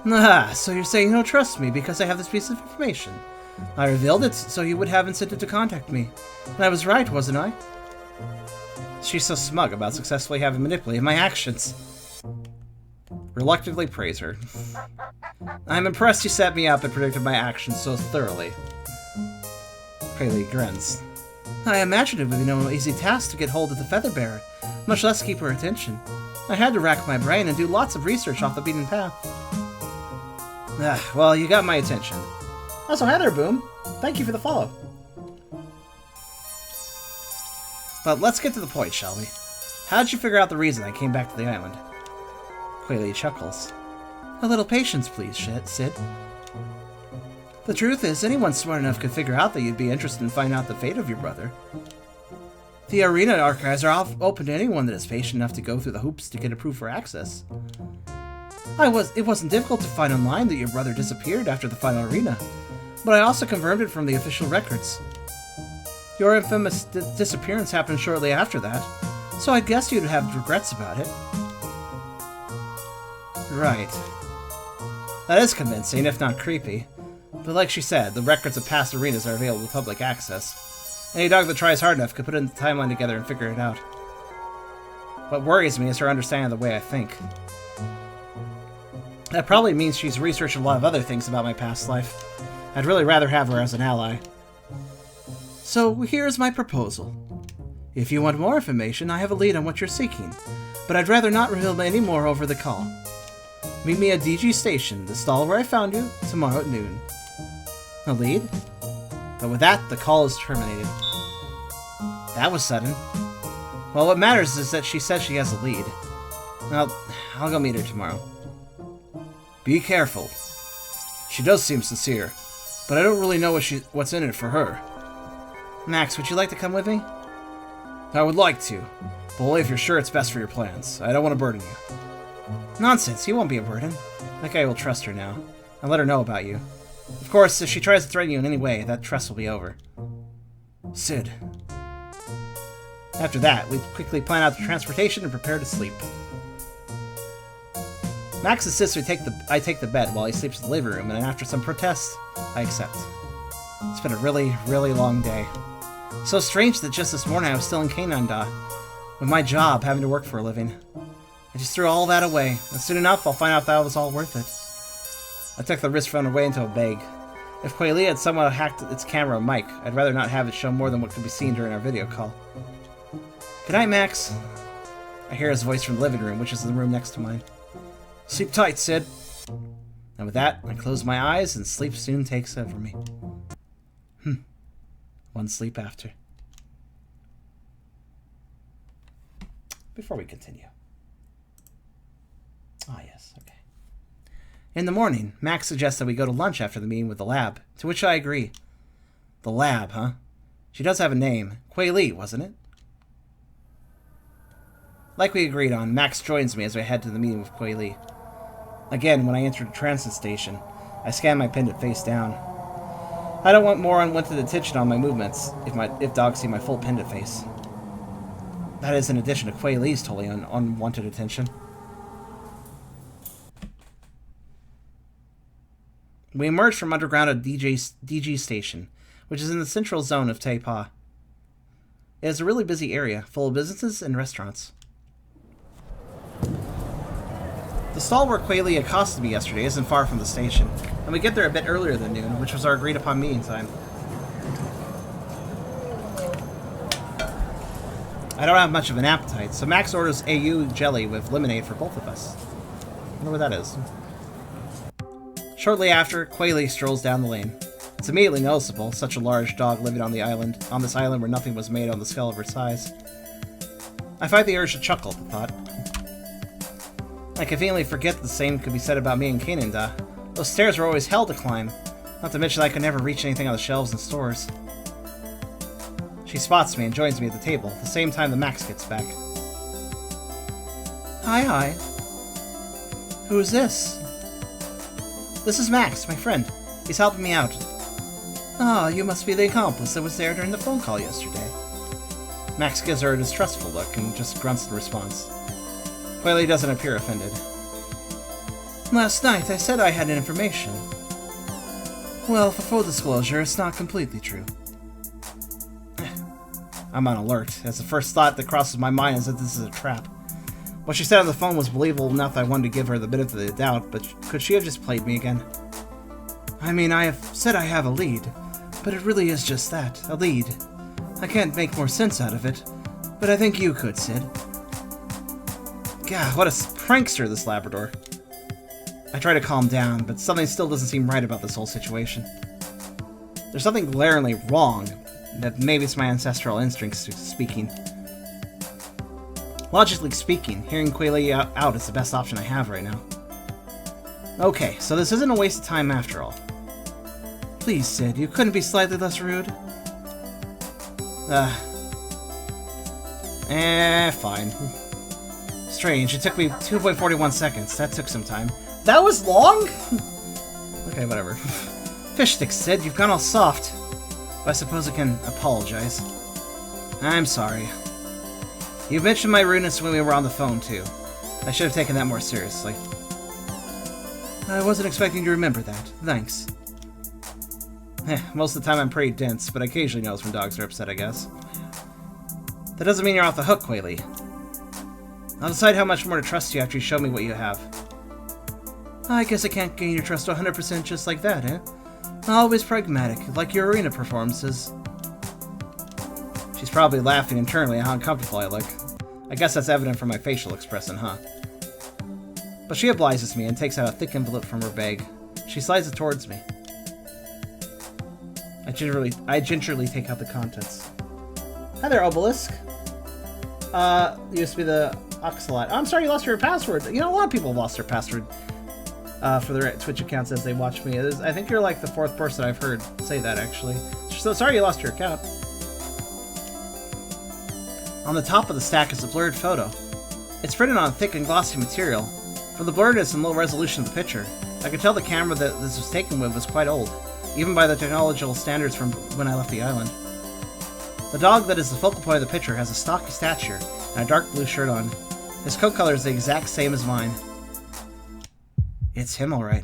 Ah, so you're saying you don't trust me because I have this piece of information. I revealed it so you would have incentive to contact me. And I was right, wasn't I? She's so smug about successfully having manipulated my actions. Reluctantly praise her. I'm impressed you set me up and predicted my actions so thoroughly. Kuei Li grins. I imagined it would be no easy task to get hold of the Feather Bearer, much less keep her attention. I had to rack my brain and do lots of research off the beaten path. Well, you got my attention. Also, hi there, Boom. Thank you for the follow. But let's get to the point, shall we? How did you figure out the reason I came back to the island? Kuei Li chuckles. A little patience, please, Sid. The truth is, anyone smart enough could figure out that you'd be interested in finding out the fate of your brother. The arena archives are open to anyone that is patient enough to go through the hoops to get approved for access. It wasn't difficult to find online that your brother disappeared after the final arena, but I also confirmed it from the official records. Your infamous disappearance happened shortly after that, so I'd guess you'd have regrets about it. Right. That is convincing, if not creepy. But like she said, the records of past arenas are available to public access. Any dog that tries hard enough could put in the timeline together and figure it out. What worries me is her understanding of the way I think. That probably means she's researched a lot of other things about my past life. I'd really rather have her as an ally. So here's my proposal. If you want more information, I have a lead on what you're seeking, but I'd rather not reveal any more over the call. Meet me at DG Station, the stall where I found you, tomorrow at noon. A lead? But with that, the call is terminated. That was sudden. Well, what matters is that she says she has a lead. I'll go meet her tomorrow. Be careful. She does seem sincere, but I don't really know what's in it for her. Max, would you like to come with me? I would like to, but only if you're sure it's best for your plans. I don't want to burden you. Nonsense, you won't be a burden. I think I will trust her now. I'll let her know about you. Of course, if she tries to threaten you in any way, that trust will be over. Sid. After that, we quickly plan out the transportation and prepare to sleep. Max insists I take the bed while he sleeps in the living room, and after some protests, I accept. It's been a really, really long day. So strange that just this morning I was still in Canada, with my job, having to work for a living. I just threw all that away, and soon enough I'll find out that it was all worth it. I tucked the wrist phone away into a bag. If Kuei Li had somehow hacked its camera or mic, I'd rather not have it show more than what could be seen during our video call. Good night, Max. I hear his voice from the living room, which is the room next to mine. Sleep tight, Sid. And with that, I close my eyes and sleep soon takes over me. One sleep after. Before we continue. Ah, yes, okay. In the morning, Max suggests that we go to lunch after the meeting with the lab, to which I agree. The lab, huh? She does have a name. Kuei Li, wasn't it? Like we agreed on, Max joins me as we head to the meeting with Kuei Li. Again, when I enter the transit station, I scan my pendant face down. I don't want more unwanted attention on my movements if dogs see my full pendant face. That is in addition to Kuei Li's totally unwanted attention. We emerge from underground at DG Station, which is in the central zone of Taipa. It is a really busy area, full of businesses and restaurants. The stall where Kuei Li accosted me yesterday isn't far from the station, and we get there a bit earlier than noon, which was our agreed-upon meeting time. I don't have much of an appetite, so Max orders AU jelly with lemonade for both of us. I wonder what that is. Shortly after, Kuei Li strolls down the lane. It's immediately noticeable, such a large dog living on this island where nothing was made on the scale of her size. I fight the urge to chuckle at the thought. I conveniently forget the same could be said about me and Kananda. Those stairs were always hell to climb, not to mention I could never reach anything on the shelves in stores. She spots me and joins me at the table, at the same time that Max gets back. Hi. Who's this? This is Max, my friend. He's helping me out. Ah, you must be the accomplice that was there during the phone call yesterday. Max gives her a distrustful look and just grunts in response. Kuei Li doesn't appear offended. Last night I said I had information. Well, for full disclosure, it's not completely true. I'm on alert, as the first thought that crosses my mind is that this is a trap. What she said on the phone was believable enough that I wanted to give her the benefit of the doubt, but could she have just played me again? I mean, I have said I have a lead, but it really is just that, a lead. I can't make more sense out of it, but I think you could, Sid. God, what a prankster, this Labrador. I try to calm down, but something still doesn't seem right about this whole situation. There's something glaringly wrong, that maybe it's my ancestral instincts speaking. Logically speaking, hearing Kuei Li out is the best option I have right now. Okay, so this isn't a waste of time after all. Please, Sid, you couldn't be slightly less rude? Fine. Strange, it took me 2.41 seconds. That took some time. That was long? Okay, whatever. Fish sticks, Sid, you've gone all soft. But I suppose I can apologize. I'm sorry. You mentioned my rudeness when we were on the phone, too. I should have taken that more seriously. I wasn't expecting you to remember that. Thanks. Most of the time I'm pretty dense, but I occasionally notice when dogs are upset, I guess. That doesn't mean you're off the hook, Kuei Li. I'll decide how much more to trust you after you show me what you have. I guess I can't gain your trust 100% just like that, eh? Always pragmatic, like your arena performances. She's probably laughing internally at how uncomfortable I look. I guess that's evident from my facial expression, huh? But she obliges me and takes out a thick envelope from her bag. She slides it towards me. I gingerly take out the contents. Hi there, Obelisk. Used to be the Oxalot. Oh, I'm sorry you lost your password. You know, a lot of people have lost their password for their Twitch accounts as they watch me. I think you're like the 4th person I've heard say that, actually. So sorry you lost your account. On the top of the stack is a blurred photo. It's printed on thick and glossy material. From the blurriness and low resolution of the picture, I could tell the camera that this was taken with was quite old, even by the technological standards from when I left the island. The dog that is the focal point of the picture has a stocky stature and a dark blue shirt on. His coat color is the exact same as mine. It's him, all right.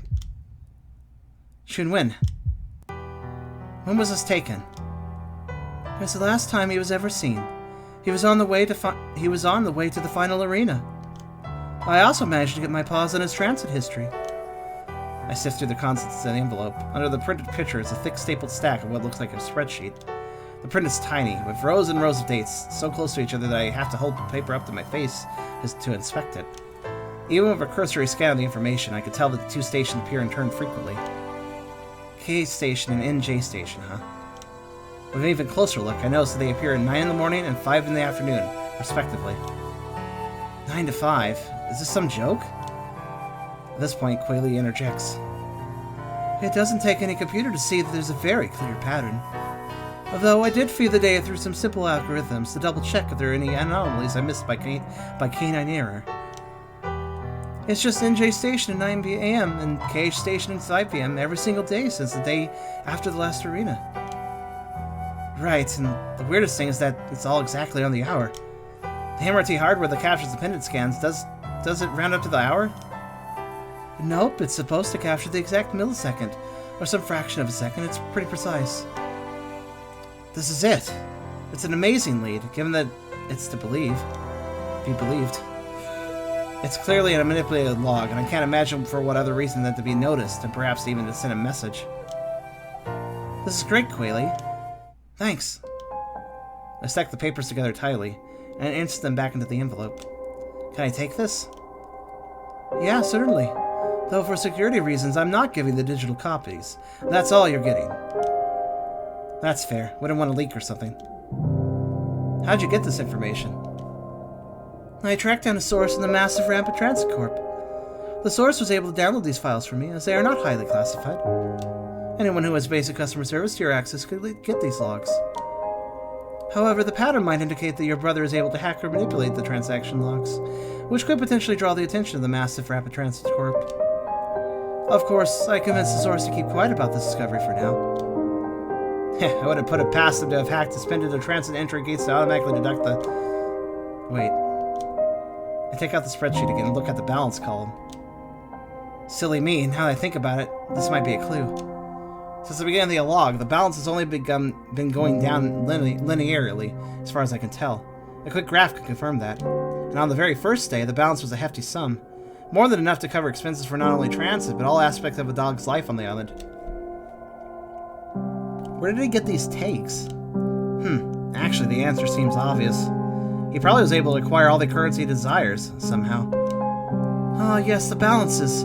Shunwen. When was this taken? It was the last time he was ever seen. He was on the way to the final arena. I also managed to get my paws on his transit history. I sift through the contents of the envelope. Under the printed picture is a thick stapled stack of what looks like a spreadsheet. The print is tiny, with rows and rows of dates, so close to each other that I have to hold the paper up to my face to inspect it. Even with a cursory scan of the information, I could tell that the two stations appear in turn frequently. K station and NJ station, huh? With an even closer look, I noticed that they appear at 9 in the morning and 5 in the afternoon, respectively. 9 to 5? Is this some joke? At this point, Quayle interjects. It doesn't take any computer to see that there's a very clear pattern. Although I did feed the data through some simple algorithms to double-check if there are any anomalies I missed by canine error. It's just NJ station at 9 p.m. and KH station at 5 p.m. every single day since the day after the last arena. Right, and the weirdest thing is that it's all exactly on the hour. The MRT hardware that captures the pendant scans, does it round up to the hour? Nope, it's supposed to capture the exact millisecond, or some fraction of a second. It's pretty precise. This is it. It's an amazing lead, given that it's to be believed. It's clearly a manipulated log, and I can't imagine for what other reason than to be noticed, and perhaps even to send a message. This is great, Quayle. Thanks. I stack the papers together tightly, and insert them back into the envelope. Can I take this? Yeah, certainly. Though for security reasons, I'm not giving the digital copies. That's all you're getting. That's fair. Wouldn't want to leak or something. How'd you get this information? I tracked down a source in the massive Rampant Transit Corp. The source was able to download these files for me, as they are not highly classified. Anyone who has basic customer service tier access could get these logs. However, the pattern might indicate that your brother is able to hack or manipulate the transaction logs, which could potentially draw the attention of the massive Rapid Transit Corp. Of course, I convinced the source to keep quiet about this discovery for now. I would have put it past them to have hacked suspended the transit entry gates to automatically deduct the... Wait. I take out the spreadsheet again and look at the balance column. Silly me, now that I think about it, this might be a clue. Since the beginning of the log, the balance has only been going down linearly, as far as I can tell. A quick graph could confirm that. And on the very first day, the balance was a hefty sum. More than enough to cover expenses for not only transit, but all aspects of a dog's life on the island. Where did he get these takes? Actually, the answer seems obvious. He probably was able to acquire all the currency he desires, somehow. Ah, yes, the balance is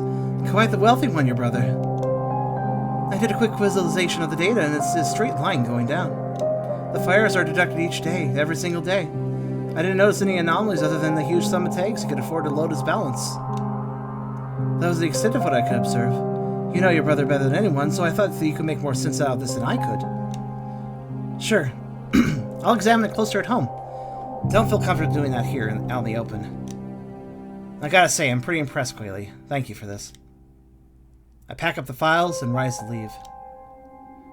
quite the wealthy one, your brother. I did a quick visualization of the data, and it's a straight line going down. The fires are deducted each day, every single day. I didn't notice any anomalies other than the huge sum it takes he could afford to load his balance. That was the extent of what I could observe. You know your brother better than anyone, so I thought that you could make more sense out of this than I could. Sure. I'll examine it closer at home. Don't feel comfortable doing that here out in the open. I gotta say, I'm pretty impressed, Quayle. Thank you for this. I pack up the files and rise to leave.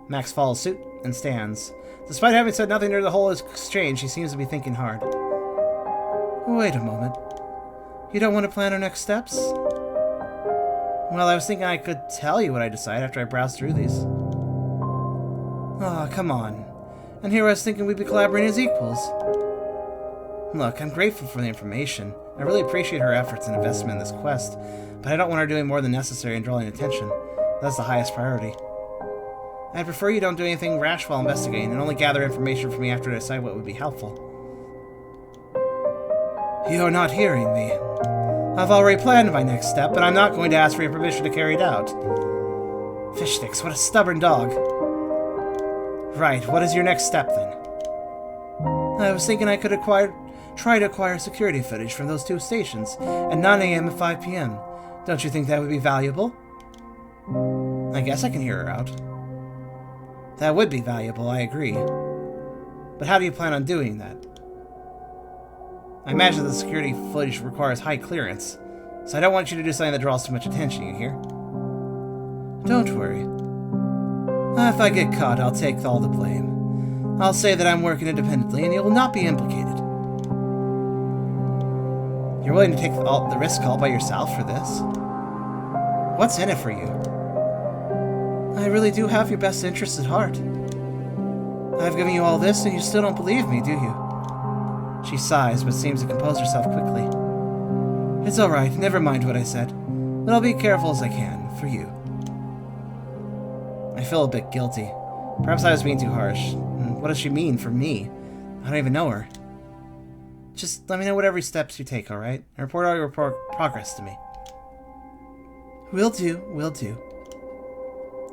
Max follows suit and stands. Despite having said nothing during the whole exchange, he seems to be thinking hard. Wait a moment. You don't want to plan our next steps? Well, I was thinking I could tell you what I decide after I browse through these. Oh, come on. And here I was thinking we'd be collaborating as equals. Look, I'm grateful for the information. I really appreciate her efforts and investment in this quest, but I don't want her doing more than necessary and drawing attention. That's the highest priority. I'd prefer you don't do anything rash while investigating, and only gather information from me after I decide what would be helpful. You're not hearing me. I've already planned my next step, but I'm not going to ask for your permission to carry it out. Fish sticks, what a stubborn dog. Right, what is your next step, then? I was thinking I could try to acquire security footage from those two stations at 9 a.m. and 5 p.m. Don't you think that would be valuable? I guess I can hear her out. That would be valuable, I agree. But how do you plan on doing that? I imagine the security footage requires high clearance, so I don't want you to do something that draws too much attention, you hear? Don't worry. If I get caught, I'll take all the blame. I'll say that I'm working independently and you will not be implicated. You're willing to take the risk all by yourself for this? What's in it for you? I really do have your best interests at heart. I've given you all this and you still don't believe me, do you? She sighs, but seems to compose herself quickly. It's alright, never mind what I said. But I'll be careful as I can, for you. I feel a bit guilty. Perhaps I was being too harsh. What does she mean for me? I don't even know her. Just let me know what every steps you take, alright? And report all your progress to me. Will do, will do.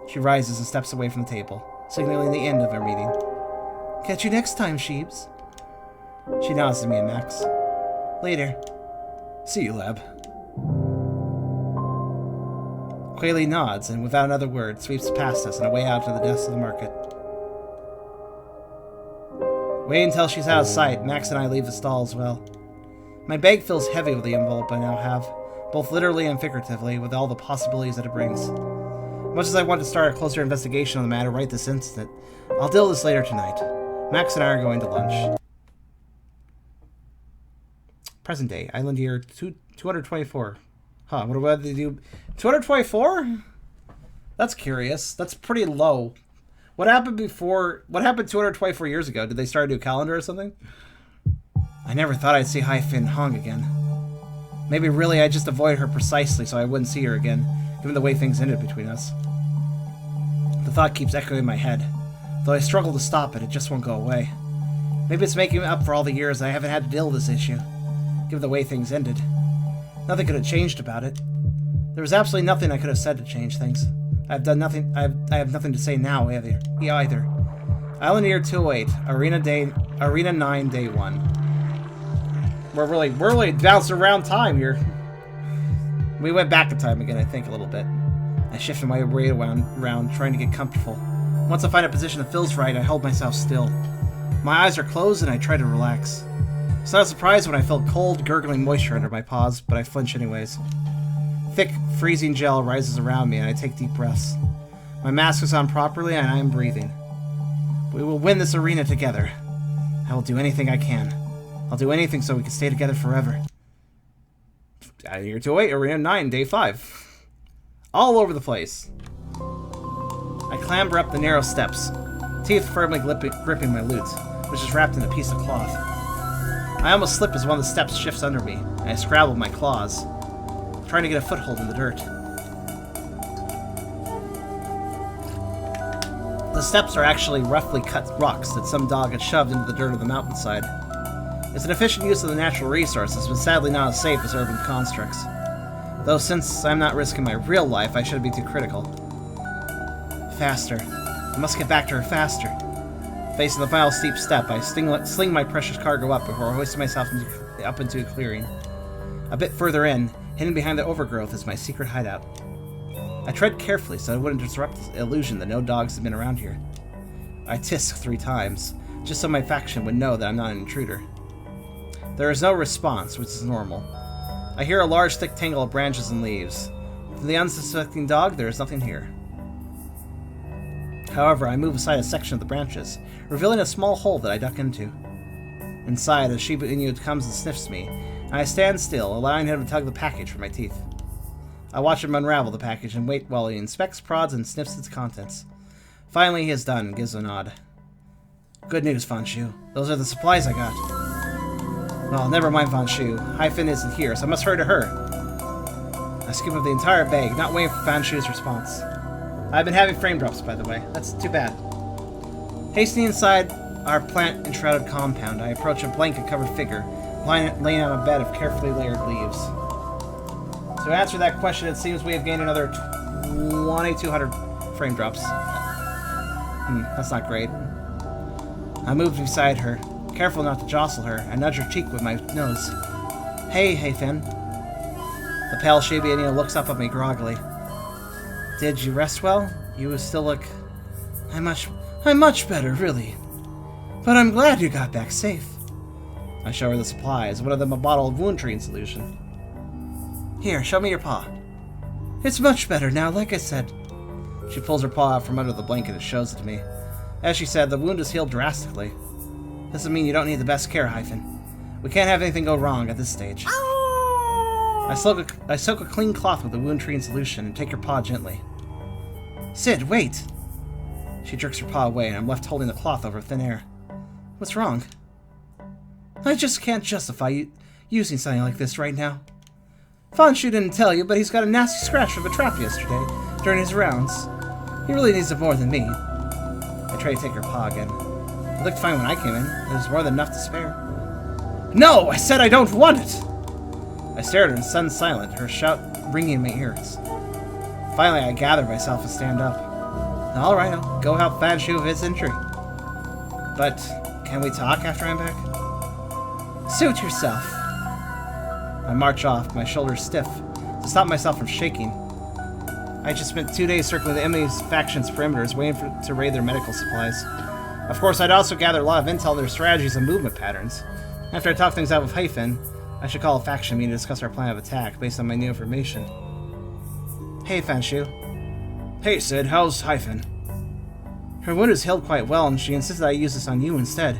She rises and steps away from the table, signaling the end of our meeting. Catch you next time, Sheebs. She nods to me and Max. Later. See you, Lab. Quayle nods and, without another word, sweeps past us and away out to the depths of the market. Waiting until she's out of sight, Max and I leave the stall as well. My bag feels heavy with the envelope I now have, both literally and figuratively, with all the possibilities that it brings. Much as I want to start a closer investigation on the matter right this instant, I'll deal with this later tonight. Max and I are going to lunch. Present day, island year 224. Huh, what do they do? 224? That's curious. That's pretty low. What happened before? What happened 224 years ago? Did they start a new calendar or something? I never thought I'd see Hi-Fin Hong again. Maybe really I just avoided her precisely so I wouldn't see her again, given the way things ended between us. The thought keeps echoing in my head. Though I struggle to stop it, it just won't go away. Maybe it's making up for all the years I haven't had to deal with this issue, given the way things ended. Nothing could have changed about it. There was absolutely nothing I could have said to change things. I've done nothing. I have nothing to say now either. Island year 208, Arena 9, Day 1. We're really bouncing around time here. We went back in time again, I think, a little bit. I shifted my weight around, trying to get comfortable. Once I find a position that feels right, I hold myself still. My eyes are closed and I try to relax. It's not a surprise when I felt cold, gurgling moisture under my paws, but I flinch anyways. Thick, freezing gel rises around me and I take deep breaths. My mask is on properly and I am breathing. We will win this arena together. I will do anything I can. I'll do anything so we can stay together forever. Year 208, Arena 9, Day 5. All over the place. I clamber up the narrow steps, teeth firmly gripping my loot, which is wrapped in a piece of cloth. I almost slip as one of the steps shifts under me, and I scrabble my claws, trying to get a foothold in the dirt. The steps are actually roughly cut rocks that some dog had shoved into the dirt of the mountainside. It's an efficient use of the natural resources, but sadly not as safe as urban constructs. Though since I'm not risking my real life, I shouldn't be too critical. Faster. I must get back to her faster. Facing the final steep step, I sling my precious cargo up before hoisting myself up into a clearing. A bit further in, hidden behind the overgrowth, is my secret hideout. I tread carefully so I wouldn't disrupt the illusion that no dogs have been around here. I tisk 3 times, just so my faction would know that I'm not an intruder. There is no response, which is normal. I hear a large thick tangle of branches and leaves. For the unsuspecting dog, there is nothing here. However, I move aside a section of the branches, revealing a small hole that I duck into. Inside, a Shiba Inu comes and sniffs me, and I stand still, allowing him to tug the package from my teeth. I watch him unravel the package and wait while he inspects, prods, and sniffs its contents. Finally, he is done and gives a nod. Good news, Fanshu. Those are the supplies I got. Well, never mind Fanshu. Hi-Fin isn't here, so I must hurry to her. I scoop up the entire bag, not waiting for Fanshu's response. I've been having frame drops, by the way. That's too bad. Hastening inside our plant-enshrouded compound, I approach a blanket-covered figure, laying on a bed of carefully layered leaves. To answer that question, it seems we have gained another 2,200 frame drops. That's not great. I move beside her, careful not to jostle her. I nudge her cheek with my nose. Hey, Hi-Fin. The pale Shiba Inu looks up at me groggily. Did you rest well? You still look... I'm much better, really. But I'm glad you got back safe. I show her the supplies, one of them a bottle of wound treating solution. Here, show me your paw. It's much better now, like I said. She pulls her paw out from under the blanket and shows it to me. As she said, the wound is healed drastically. Doesn't mean you don't need the best care, Hi-Fin. We can't have anything go wrong at this stage. I soak a clean cloth with the wound treating solution and take her paw gently. Sid, wait! She jerks her paw away and I'm left holding the cloth over thin air. What's wrong? I just can't justify using something like this right now. Fanshu didn't tell you, but he's got a nasty scratch from a trap yesterday during his rounds. He really needs it more than me. I tried to take her paw again. It looked fine when I came in. There was more than enough to spare. No! I said I don't want it! I stared at her in sudden silence, her shout ringing in my ears. Finally, I gathered myself and stand up. Alright, I'll go help Fanshu with his injury. But, can we talk after I'm back? Suit yourself. I march off, my shoulders stiff, to stop myself from shaking. I just spent 2 days circling the enemy's faction's perimeters, waiting to raid their medical supplies. Of course, I'd also gathered a lot of intel on their strategies and movement patterns. After I talk things out with Hyphen, I should call a faction meeting to discuss our plan of attack based on my new information. Hey, Fanshu. Hey, Sid, how's Hyphen? Her wound is healed quite well, and she insisted I use this on you instead.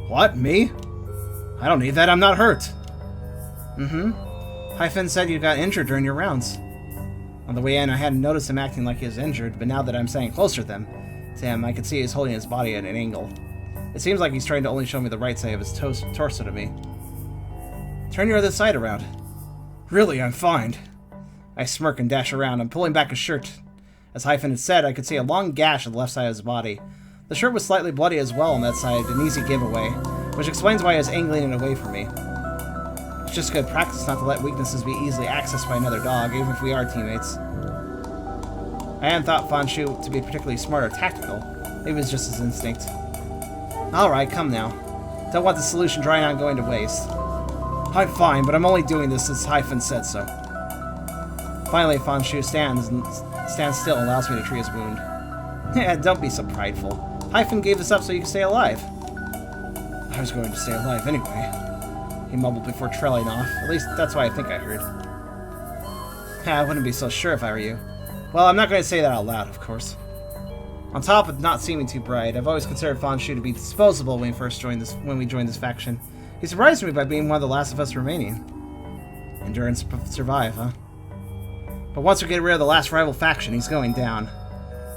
What, me? I don't need that, I'm not hurt. Hyphen said you got injured during your rounds. On the way in, I hadn't noticed him acting like he was injured, but now that I'm standing closer to him, I can see he's holding his body at an angle. It seems like he's trying to only show me the right side of his torso to me. Turn your other side around. Really, I'm fine. I smirk and dash around. I'm pulling back his shirt. As Hyphen had said, I could see a long gash on the left side of his body. The shirt was slightly bloody as well on that side, an easy giveaway, which explains why he was angling it away from me. It's just good practice not to let weaknesses be easily accessed by another dog, even if we are teammates. I hadn't thought Fanshu to be particularly smart or tactical. Maybe it was just his instinct. Alright, come now. Don't want the solution drying on going to waste. I'm fine, but I'm only doing this as Hyphen said so. Finally, Fanshu stands still and allows me to treat his wound. Yeah, don't be so prideful. Hyphen gave this up so you can stay alive. I was going to stay alive anyway, he mumbled before trailing off. At least that's what I think I heard. I wouldn't be so sure if I were you. Well, I'm not going to say that out loud, of course. On top of not seeming too bright, I've always considered Fanshu to be disposable when we joined this faction. He surprised me by being one of the last of us remaining. Endurance survive, huh? But once we get rid of the last rival faction, he's going down.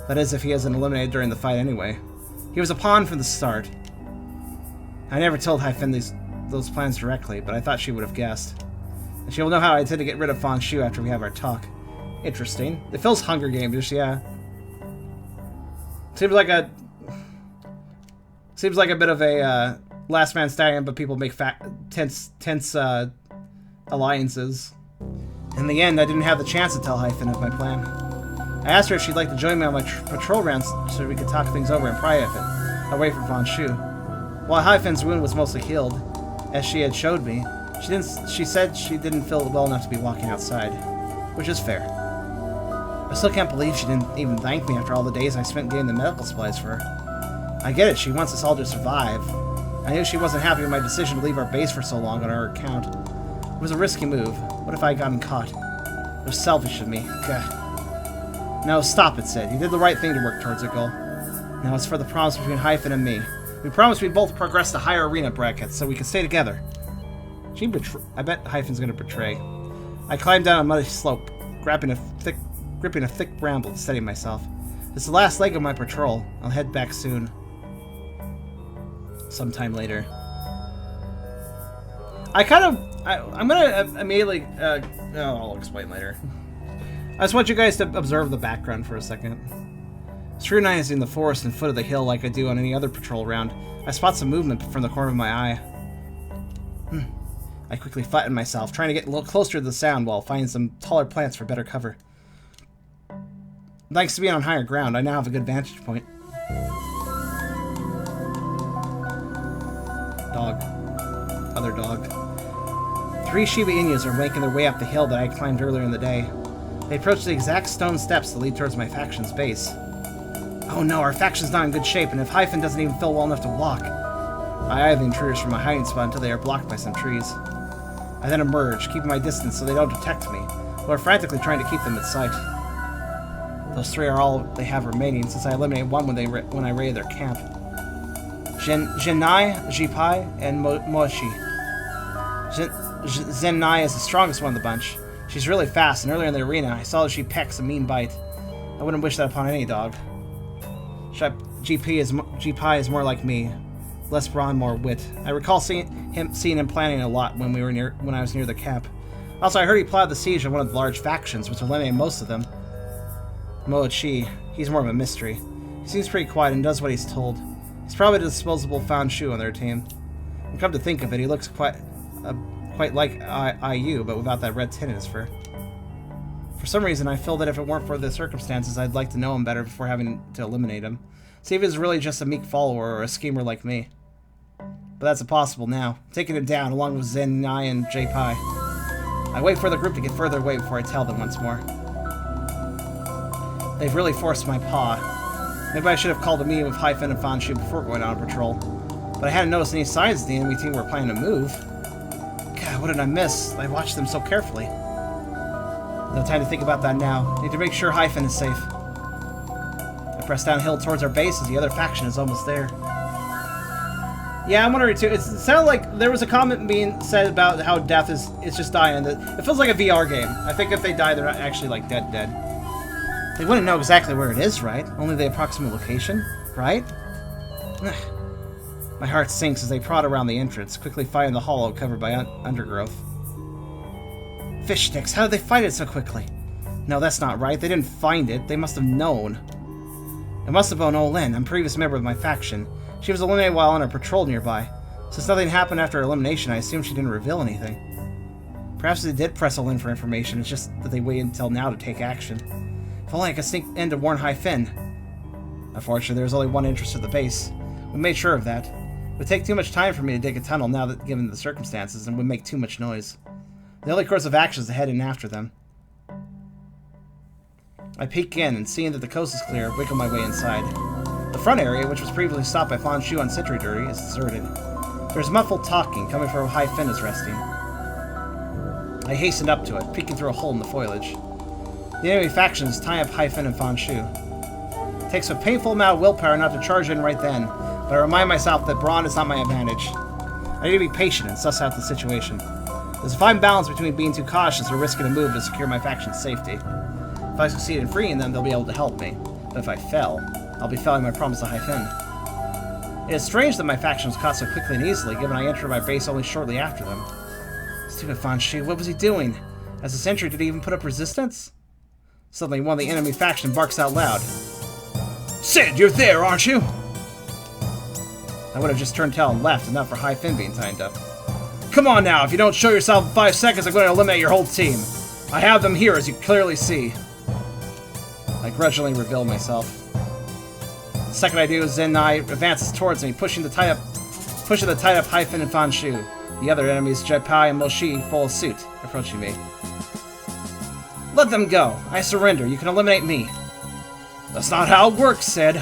That is, if he isn't eliminated during the fight anyway. He was a pawn from the start. I never told Hyphen those plans directly, but I thought she would have guessed. And she will know how I intend to get rid of Fanshu after we have our talk. Interesting. It feels Hunger Games, yeah. Seems like a bit of a last man standing, but people make tense alliances. In the end, I didn't have the chance to tell Hyphen of my plan. I asked her if she'd like to join me on my patrol rounds so we could talk things over in private, away from Fanshu. While Hyphen's wound was mostly healed, as she had showed me, she said she didn't feel well enough to be walking outside, which is fair. I still can't believe she didn't even thank me after all the days I spent getting the medical supplies for her. I get it, she wants us all to survive. I knew she wasn't happy with my decision to leave our base for so long on her account. It was a risky move. What if I had gotten caught? It was selfish of me. Gah. No, stop it, Sid. You did the right thing to work towards a goal. Now it's for the promise between Hyphen and me. We promised we'd both progress to higher arena brackets so we could stay together. I bet Hyphen's gonna betray. I climbed down a muddy slope, gripping a thick bramble to steady myself. It's the last leg of my patrol. I'll head back soon. Sometime later. I'm gonna immediately, I'll explain later. I just want you guys to observe the background for a second. Scrutinizing the forest and foot of the hill like I do on any other patrol round, I spot some movement from the corner of my eye. I quickly flatten myself, trying to get a little closer to the sound while finding some taller plants for better cover. Thanks to being on higher ground, I now have a good vantage point. Dog. Other dog. 3 Shiba Inus are making their way up the hill that I climbed earlier in the day. They approach the exact stone steps that lead towards my faction's base. Oh no, our faction's not in good shape, and if Hyphen doesn't even feel well enough to walk. I eye the intruders from my hiding spot until they are blocked by some trees. I then emerge, keeping my distance so they don't detect me, while frantically trying to keep them in sight. Those 3 are all they have remaining, since I eliminated one when I raided their camp. Zenai, Jipai, and Mochi. Zenai is the strongest one of the bunch. She's really fast, and earlier in the arena, I saw that she pecks a mean bite. I wouldn't wish that upon any dog. Jipai is more like me. Less brawn, more wit. I recall seeing him planning a lot when I was near the camp. Also, I heard he plotted the siege of one of the large factions, which eliminated most of them. Mochi. He's more of a mystery. He seems pretty quiet and does what he's told. He's probably the disposable Fanshu on their team. And come to think of it, he looks quite like IU, but without that red tint in his fur. For some reason, I feel that if it weren't for the circumstances, I'd like to know him better before having to eliminate him. See if he's really just a meek follower or a schemer like me. But that's impossible now. I'm taking him down, along with Zen, Nai, and J-Pi. I wait for the group to get further away before I tell them once more. They've really forced my paw. Maybe I should have called a meeting with Hyphen and Fanshu before going on patrol. But I hadn't noticed any signs of the enemy team were planning to move. God, what did I miss? I watched them so carefully. No time to think about that now. Need to make sure Hyphen is safe. I press downhill towards our base as the other faction is almost there. Yeah, I'm wondering too. It sounded like there was a comment being said about how death is just dying. It feels like a VR game. I think if they die, they're not actually like dead. They wouldn't know exactly where it is, right? Only the approximate location, right? My heart sinks as they prod around the entrance, quickly finding the hollow covered by undergrowth. Fish sticks, how did they find it so quickly? No, that's not right. They didn't find it. They must have known. It must have been Olin, a previous member of my faction. She was eliminated while on a patrol nearby. Since nothing happened after her elimination, I assume she didn't reveal anything. Perhaps they did press Olin for information, it's just that they waited until now to take action. If only I could sneak in to warn Hyphen. Unfortunately, there was only one entrance to the base. We made sure of that. It would take too much time for me to dig a tunnel now that given the circumstances, and would make too much noise. The only course of action is to head in after them. I peek in, and seeing that the coast is clear, wiggle my way inside. The front area, which was previously stopped by Fanshu on sentry duty, is deserted. There's muffled talking coming from where Hyphen is resting. I hastened up to it, peeking through a hole in the foliage. The enemy faction is tying up Hyphen and Fanshu. It takes a painful amount of willpower not to charge in right then, but I remind myself that brawn is not my advantage. I need to be patient and suss out the situation. There's a fine balance between being too cautious or risking a move to secure my faction's safety. If I succeed in freeing them, they'll be able to help me. But if I fail, I'll be failing my promise to Hyphen. It is strange that my faction was caught so quickly and easily, given I entered my base only shortly after them. Stupid Fanshu, what was he doing? As a sentry, did he even put up resistance? Suddenly, one of the enemy faction barks out loud. Sid, you're there, aren't you? I would have just turned tail and left, and not for Hyphen being tied up. Come on now, if you don't show yourself in 5 seconds, I'm going to eliminate your whole team. I have them here, as you clearly see. I grudgingly reveal myself. The second I do, Zenai advances towards me, pushing the tied up Hyphen and Fanshu. The other enemies, J-Pi and Moshi, follow suit, approaching me. Let them go. I surrender. You can eliminate me. That's not how it works, Sid.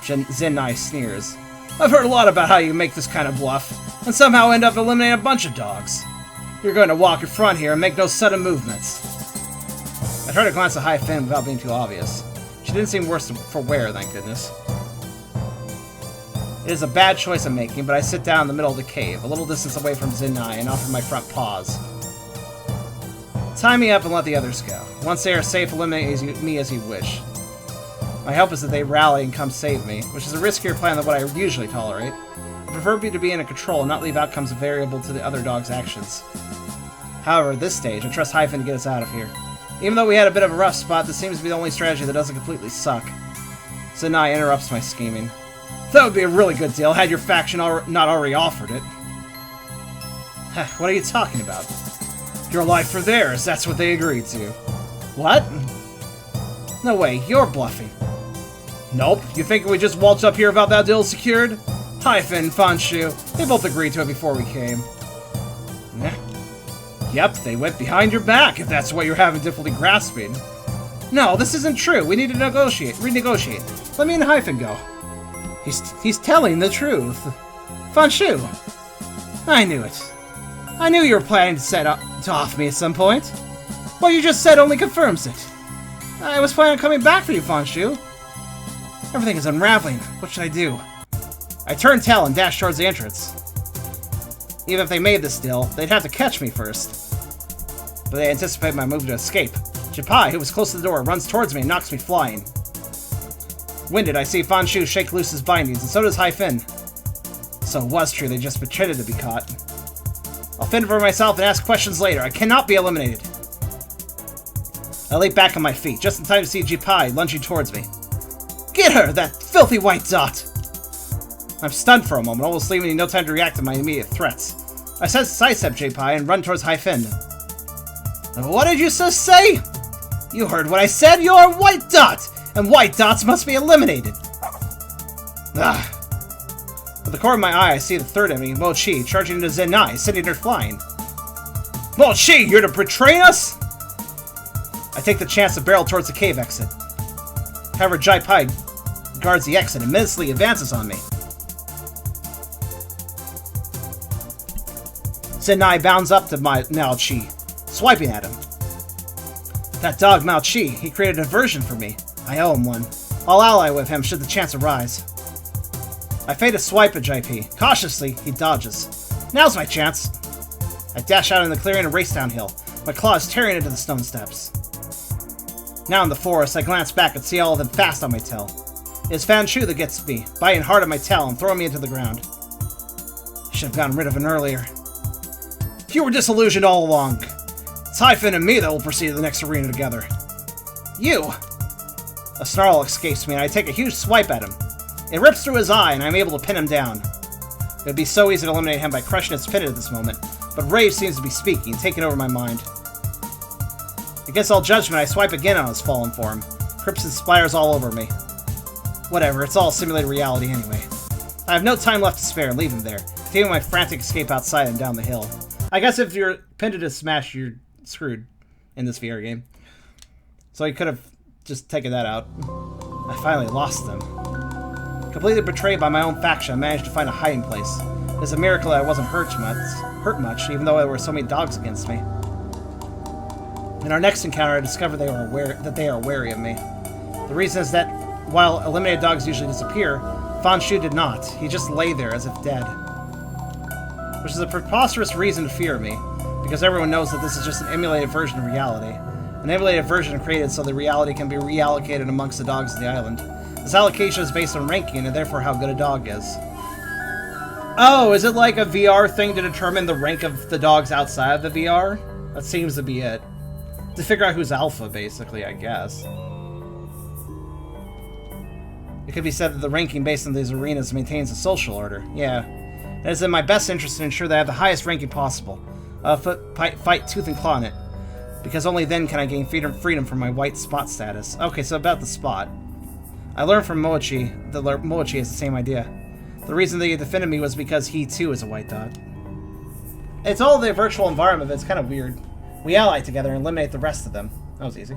Zenai sneers. I've heard a lot about how you make this kind of bluff, and somehow end up eliminating a bunch of dogs. You're going to walk in front here and make no sudden movements. I tried to glance at Hyphen without being too obvious. She didn't seem worse for wear, thank goodness. It is a bad choice I'm making, but I sit down in the middle of the cave, a little distance away from Zenai, and offer my front paws. Tie me up and let the others go. Once they are safe, eliminate me as you wish. My hope is that they rally and come save me, which is a riskier plan than what I usually tolerate. I prefer to be in control and not leave outcomes variable to the other dog's actions. However, at this stage, I trust Hyphen to get us out of here. Even though we had a bit of a rough spot, this seems to be the only strategy that doesn't completely suck. Zenai interrupts my scheming. That would be a really good deal had your faction not already offered it. What are you talking about? Your life for theirs, that's what they agreed to. What? No way, you're bluffing. Nope, you think we just waltzed up here without that deal secured? Hyphen, Fanshu, they both agreed to it before we came. Yep, they went behind your back, if that's what you're having difficulty grasping. No, this isn't true. We need to renegotiate. Let me and Hyphen go. He's telling the truth. Fanshu! I knew it. I knew you were planning to off me at some point. What you just said only confirms it. I was planning on coming back for you, Fanshu. Everything is unraveling. What should I do? I turn tail and dash towards the entrance. Even if they made this deal, they'd have to catch me first. But they anticipate my move to escape. J-Pi, who was close to the door, runs towards me and knocks me flying. Winded, I see Fanshu shake loose his bindings, and so does Hyphen. So it was true, they just pretended to be caught. I'll fend for myself and ask questions later. I cannot be eliminated. I lay back on my feet, just in time to see Jipai lunging towards me. Get her, that filthy white dot! I'm stunned for a moment, almost leaving me no time to react to my immediate threats. I sidestep Jipai and run towards Hyphen. What did you just say? You heard what I said, you're a white dot! And white dots must be eliminated! Ugh. With the corner of my eye, I see the third enemy, Mochi, charging into Zenai, sending her flying. Mochi, you're to betray us? I take the chance to barrel towards the cave exit. However, Jipai guards the exit and menacingly advances on me. Zenai bounds up to Mao Chi, swiping at him. That dog Mao Chi, he created a diversion for me. I owe him one. I'll ally with him should the chance arise. I feint a swipe at JP. Cautiously, he dodges. Now's my chance. I dash out in the clearing and race downhill, my claws tearing into the stone steps. Now in the forest, I glance back and see all of them fast on my tail. It's Fan Chu that gets me, biting hard at my tail and throwing me into the ground. Should have gotten rid of him earlier. You were disillusioned all along. It's Hyphen and me that will proceed to the next arena together. You! A snarl escapes me and I take a huge swipe at him. It rips through his eye and I'm able to pin him down. It would be so easy to eliminate him by crushing his pin at this moment, but rage seems to be speaking, taking over my mind. Against all judgment, I swipe again on his fallen form. Crimson splatters all over me. Whatever, it's all simulated reality anyway. I have no time left to spare and leave him there, continuing my frantic escape outside and down the hill. I guess if you're pinned to smash, you're screwed in this VR game. So I could have just taken that out. I finally lost them. Completely betrayed by my own faction, I managed to find a hiding place. It's a miracle that I wasn't hurt much, even though there were so many dogs against me. In our next encounter, I discovered they are wary of me. The reason is that while eliminated dogs usually disappear, Fan Shu did not. He just lay there as if dead. Which is a preposterous reason to fear me, because everyone knows that this is just an emulated version of reality. An emulated version created so the reality can be reallocated amongst the dogs of the island. This allocation is based on ranking, and therefore how good a dog is. Oh, is it like a VR thing to determine the rank of the dogs outside of the VR? That seems to be it. To figure out who's alpha, basically, I guess. It could be said that the ranking based on these arenas maintains a social order. Yeah. It is in my best interest to ensure that I have the highest ranking possible. Fight tooth and claw in it. Because only then can I gain freedom from my white spot status. Okay, so about the spot. I learned from Mochi that Mochi has the same idea. The reason that he defended me was because he too is a white dot. It's all the virtual environment, but it's kind of weird. We ally together and eliminate the rest of them. That was easy.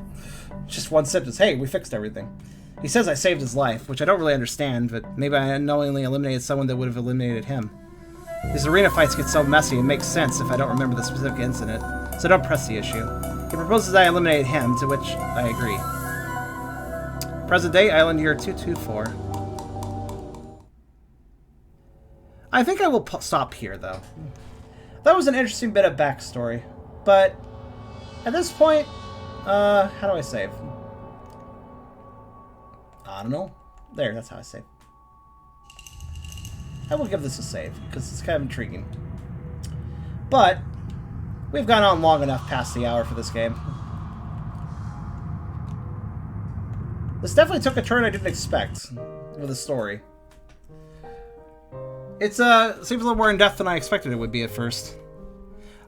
Just one sentence. Hey, we fixed everything. He says I saved his life, which I don't really understand, but maybe I unknowingly eliminated someone that would have eliminated him. These arena fights get so messy, it makes sense if I don't remember the specific incident, so don't press the issue. He proposes I eliminated him, to which I agree. Present day, Island Year 224. I think I will stop here, though. That was an interesting bit of backstory, but at this point, how do I save? I don't know. There, that's how I save. I will give this a save, because it's kind of intriguing. But we've gone on long enough past the hour for this game. This definitely took a turn I didn't expect with the story. It seems a little more in-depth than I expected it would be at first.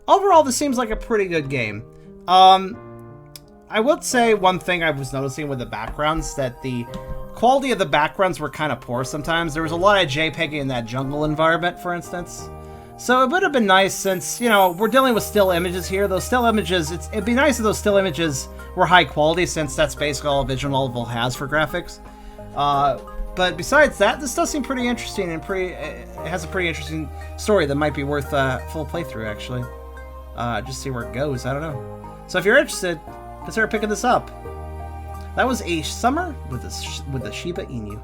Overall, this seems like a pretty good game. I would say one thing I was noticing with the backgrounds, that the quality of the backgrounds were kind of poor sometimes. There was a lot of JPEG in that jungle environment, for instance. So it would have been nice since, you know, we're dealing with still images here. Those still images, it'd be nice if those still images were high quality, since that's basically all Visual Novel has for graphics. But besides that, this does seem pretty interesting and it has a pretty interesting story that might be worth full playthrough, actually. Just see where it goes, I don't know. So if you're interested, consider picking this up. That was a summer with the Shiba Inu.